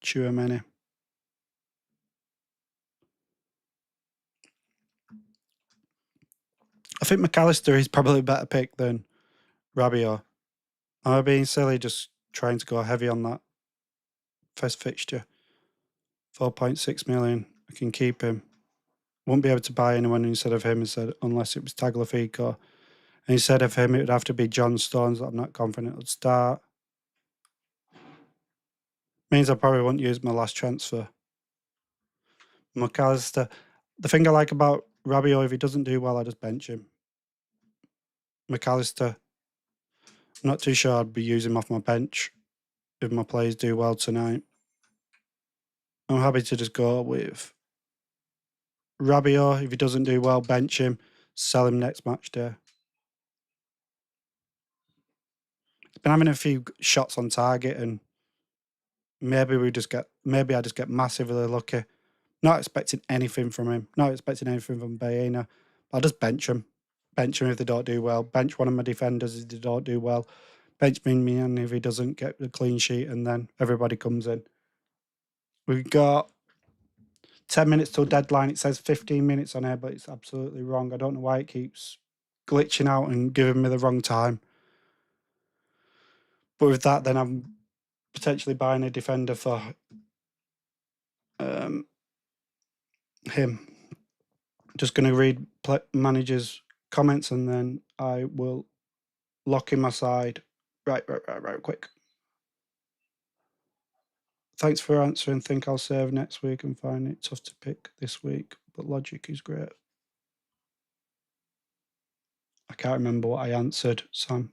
Tchouaméni. I think McAllister is probably a better pick than Rabiot. Am I being silly just trying to go heavy on that first fixture? 4.6 million. I can keep him. Won't be able to buy anyone instead of him unless it was Tagliafico. And instead of him, it would have to be John Stones that I'm not confident would start. Means I probably won't use my last transfer. McAllister. The thing I like about Rabiot, if he doesn't do well, I just bench him. McAllister, I'm not too sure I'd be using him off my bench. if my players do well tonight. I'm happy to just go with Rabiot. If he doesn't do well, bench him, sell him next match day. He's been having a few shots on target, and maybe I just get massively lucky. Not expecting anything from him. Not expecting anything from Baena. I'll just bench him. Bench him if they don't do well. Bench one of my defenders if they don't do well. Bench Min if he doesn't get the clean sheet, and then everybody comes in. We've got 10 minutes till deadline. It says 15 minutes on here, but it's absolutely wrong. I don't know why it keeps glitching out and giving me the wrong time. But with that, then I'm potentially buying a defender for him. Just going to read manager's comments, and then I will lock in my side. Right, quick. Thanks for answering. Think I'll save next week and find it tough to pick this week, but logic is great. I can't remember what I answered, Sam.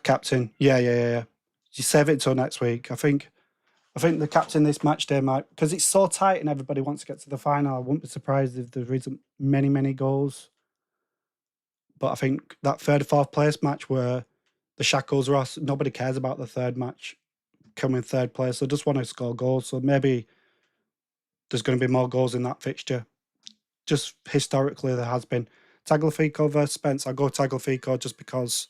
Captain. Yeah. You save it till next week. I think the captain this match day might, because it's so tight and everybody wants to get to the final. I wouldn't be surprised if there isn't many goals. But I think that third or fourth place match where the Shackles Ross, nobody cares about the third match coming third place. They just want to score goals. So maybe there's going to be more goals in that fixture. Just historically, there has been. Tagliafico versus Spence. I'll go Tagliafico just because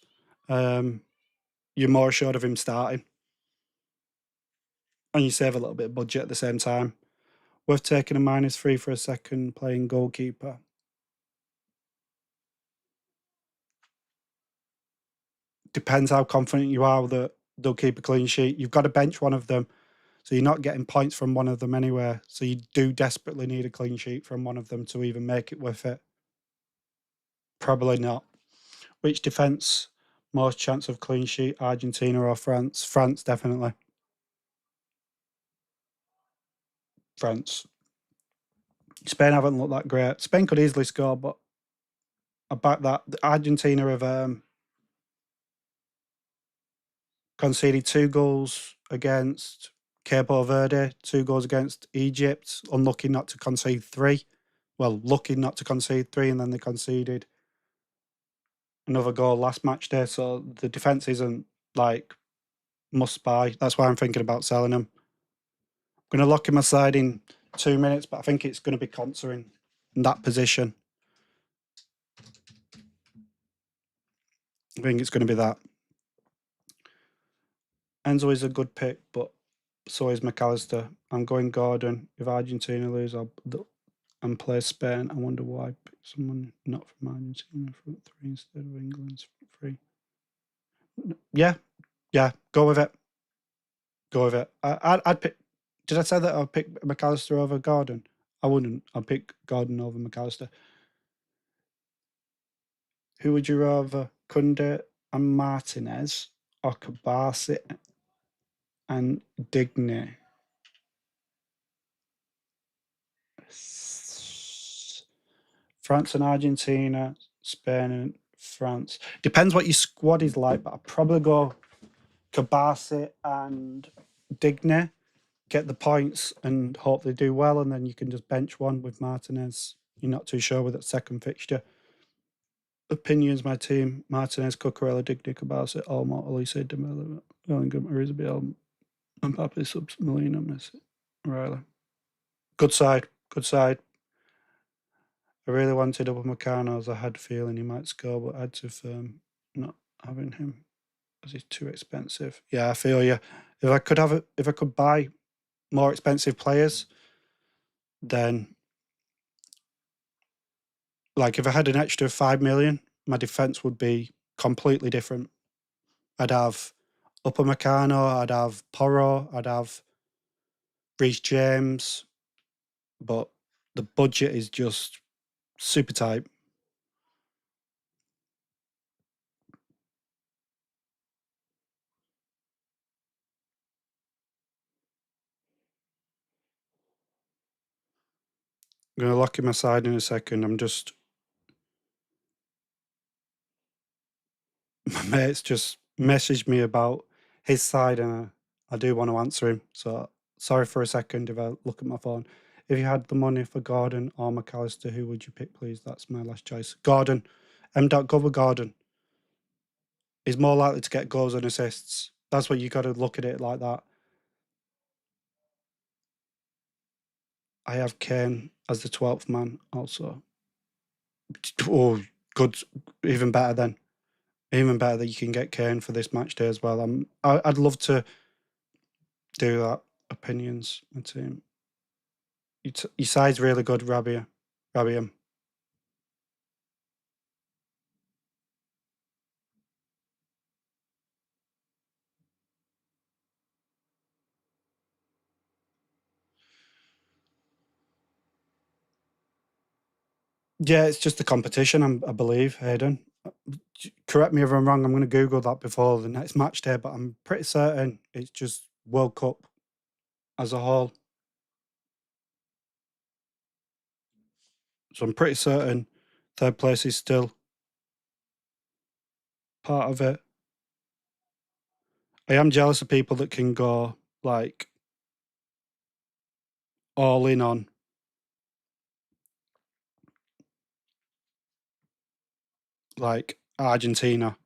you're more assured of him starting. And you save a little bit of budget at the same time. Worth taking a -3 for a second playing goalkeeper. Depends how confident you are that they'll keep a clean sheet. You've got to bench one of them, so you're not getting points from one of them anywhere. So you do desperately need a clean sheet from one of them to even make it worth it. Probably not. Which defence most chance of clean sheet, Argentina or France? France, definitely. France. Spain haven't looked that great. Spain could easily score, but about that, Argentina have conceded 2 goals against Cabo Verde, 2 goals against Egypt. Unlucky not to concede 3. Well, lucky not to concede 3, and then they conceded another goal last match day. So the defence isn't like must buy. That's why I'm thinking about selling them. I'm going to lock in my side in 2 minutes, but I think it's going to be Conser in that position. I think it's going to be that. Enzo is a good pick, but so is McAllister. I'm going Gordon. If Argentina lose, and play Spain. I wonder why I picked someone not from Argentina front 3 instead of England's front 3. Yeah, go with it. I'd pick. Did I say that I'd pick McAllister over Gordon? I wouldn't. I'd pick Gordon over McAllister. Who would you rather, Kunde and Martinez or Kabasi and Digne? France and Argentina, Spain and France. Depends what your squad is like, but I'd probably go Kabasi and Digne, get the points and hope they do well, and then you can just bench one with Martinez. You're not too sure with that second fixture. Opinions, my team: Martinez, Cucurella, Digne, Kabasi, Olmo, Olise, Dembele, Bellingham, Arizabel, Mbappe, subs, Molina, Messi, Riley. Good side. I really wanted Upamecano as I had feeling he might score, but I had to firm not having him as he's too expensive. Yeah, I feel you. If I could buy more expensive players, then like if I had an extra 5 million, my defence would be completely different. I'd have Upamecano, I'd have Porro, I'd have Reece James, but the budget is just super tight. I'm going to lock in my side in a second. I'm just... My mate's just messaged me about his side, and I do want to answer him. So sorry for a second if I look at my phone. If you had the money for Gordon or McAllister, who would you pick, please? That's my last choice. Gordon. Go with Gordon. He's more likely to get goals and assists. That's what you got to look at it like that. I have Kane as the 12th man also. Oh, good. Even better then. Even better that you can get Kane for this match day as well. I'd love to do that. Opinions, my team. Your side's really good, Rabiam. Yeah, it's just the competition, I believe, Hayden. Correct me if I'm wrong. I'm going to Google that before the next match day, but I'm pretty certain it's just World Cup as a whole. So I'm pretty certain third place is still part of it. I am jealous of people that can go like all in on like Argentina.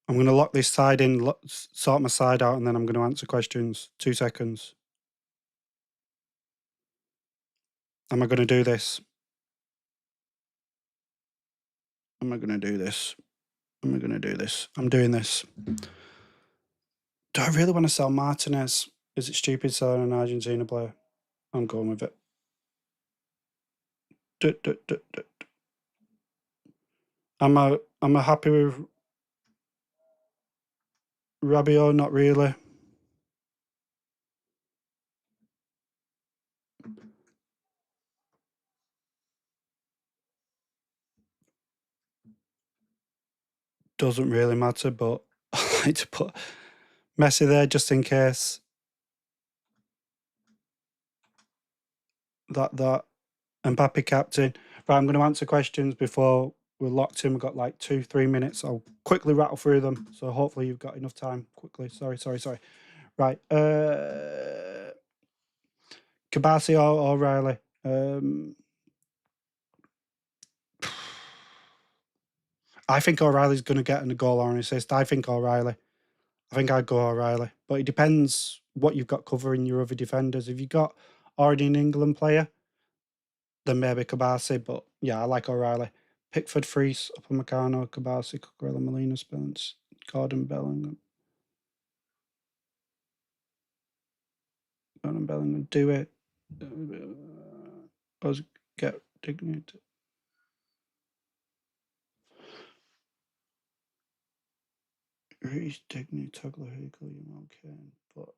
I'm going to lock this side in, sort my side out, and then I'm going to answer questions. 2 seconds. Am I going to do this? Am I going to do this? Am I going to do this? I'm doing this. Do I really want to sell Martinez? Is it stupid selling an Argentina player? I'm going with it. Am I happy with Rabiot? Not really. Doesn't really matter, but I like to put Messi there just in case. That Mbappe captain. Right, I'm going to answer questions before we're locked in. We've got like 2-3 minutes. I'll quickly rattle through them. So hopefully you've got enough time quickly. Sorry. Right. Kabasi or O'Reilly? I think O'Reilly's going to get a goal or an assist. I think I'd go O'Reilly. But it depends what you've got covering your other defenders. If you've got already an England player, then maybe Kabasi. But yeah, I like O'Reilly. Pickford, Freese, Upamecano, Kabasi, Cucurella, Molina, Spence, Gordon, Bellingham. Do it. Get dignity. Reece, Dignity, Tugler, Hugel, okay. But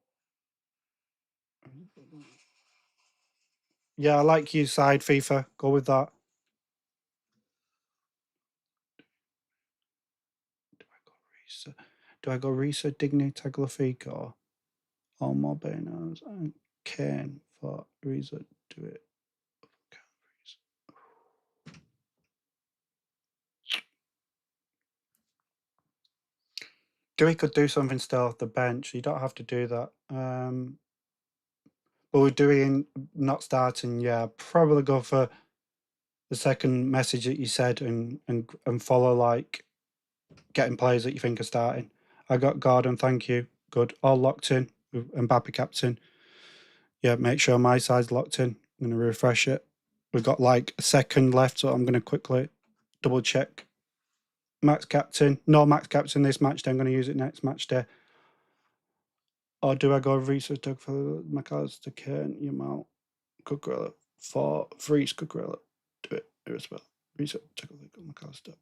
yeah, I like you side FIFA. Go with that. Do I go Risa, Dignity, Tagliafico, or Olmo, Benos, and Kane for Risa? Do it. Dewey could do something still off the bench. You don't have to do that. But we're doing not starting. Yeah, probably go for the second message that you said and follow like getting players that you think are starting. I got Gordon, thank you. Good. All locked in with Mbappe captain. Yeah, make sure my side's locked in. I'm going to refresh it. We've got like a second left, so I'm going to quickly double check. Max captain. No Max captain this match day. I'm going to use it next match day. Or do I go research Doug for McAllister, Kane, Yamal, Cucurella, for Freeze, Cucurella? Do it as well. Research Doug McAllister.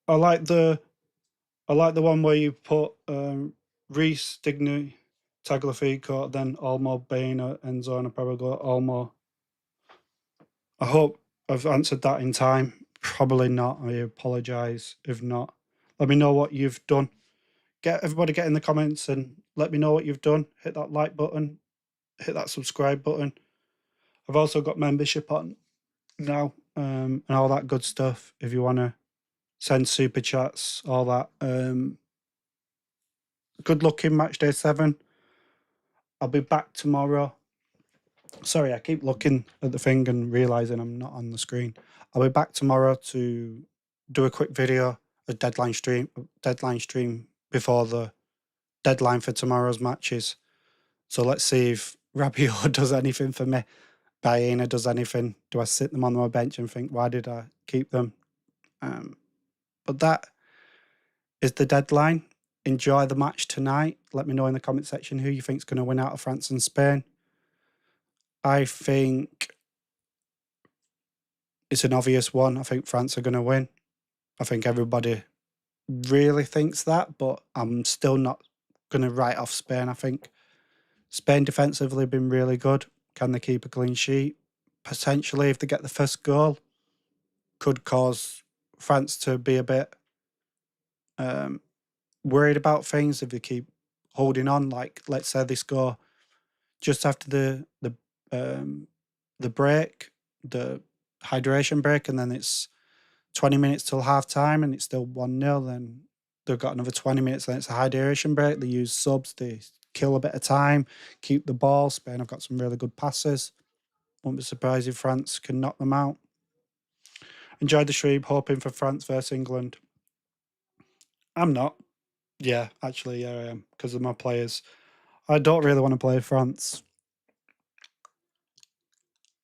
I like the one where you put Reese, Digny, Tagliafico, then Olmo, Baina, Enzo, and I probably go Olmo. I hope I've answered that in time. Probably not. I apologise if not. Let me know what you've done. Everybody get in the comments and let me know what you've done. Hit that like button, hit that subscribe button. I've also got membership on now, and all that good stuff. If you want to send super chats, all that. Good luck in Matchday 7. I'll be back tomorrow. Sorry, I keep looking at the thing and realising I'm not on the screen. I'll be back tomorrow to do a quick video, a deadline stream before the deadline for tomorrow's matches. So let's see if Rabiot does anything for me. Baena does anything. Do I sit them on my bench and think, why did I keep them? But that is the deadline. Enjoy the match tonight. Let me know in the comment section who you think is going to win out of France and Spain. I think it's an obvious one. I think France are going to win. I think everybody really thinks that, but I'm still not going to write off Spain. I think Spain defensively have been really good. Can they keep a clean sheet? Potentially, if they get the first goal, could cause France to be a bit worried about things if they keep holding on. Like, let's say they score just after the break, the hydration break, and then it's 20 minutes till half time and it's still 1-0, then they've got another 20 minutes, then it's a hydration break. They use subs, they kill a bit of time, keep the ball. Spain have got some really good passes. Won't be surprised if France can knock them out. Enjoyed the stream, hoping for France versus England. I'm not. Yeah, actually, yeah, I am, because of my players. I don't really want to play France.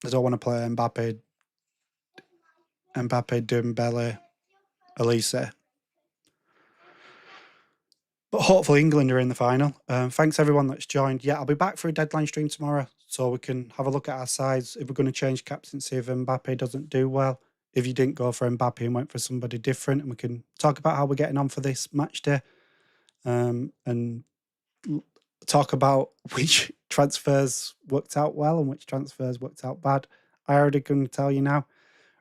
I don't want to play Mbappe, Dembele, Elise. But hopefully England are in the final. Thanks everyone that's joined. Yeah, I'll be back for a deadline stream tomorrow so we can have a look at our sides. If we're going to change captaincy if Mbappe doesn't do well. If you didn't go for Mbappe and went for somebody different, and we can talk about how we're getting on for this match day. And talk about which transfers worked out well and which transfers worked out bad. I already can tell you now,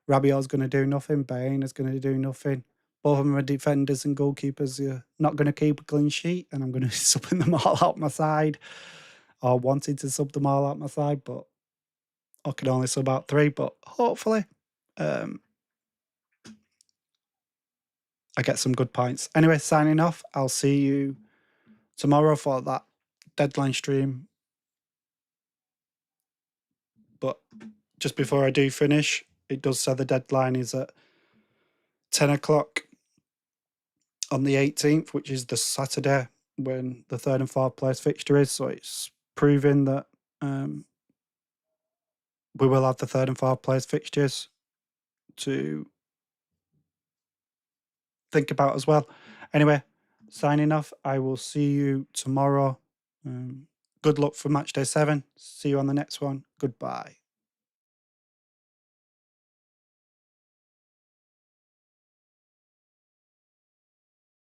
Rabiot's going to do nothing. Baena's going to do nothing. Both of them are defenders and goalkeepers. You're not going to keep a clean sheet, and I'm going to be subbing them all out my side, or wanting to sub them all out my side, but I can only sub out 3. But hopefully, I get some good points. Anyway, signing off. I'll see you tomorrow for that deadline stream. But just before I do finish, it does say the deadline is at 10 o'clock on the 18th, which is the Saturday when the 3rd and 4th place fixture is. So it's proving that we will have the 3rd and 4th place fixtures to think about as well. Anyway, signing off. I will see you tomorrow. Good luck for Matchday 7. See you on the next one. Goodbye.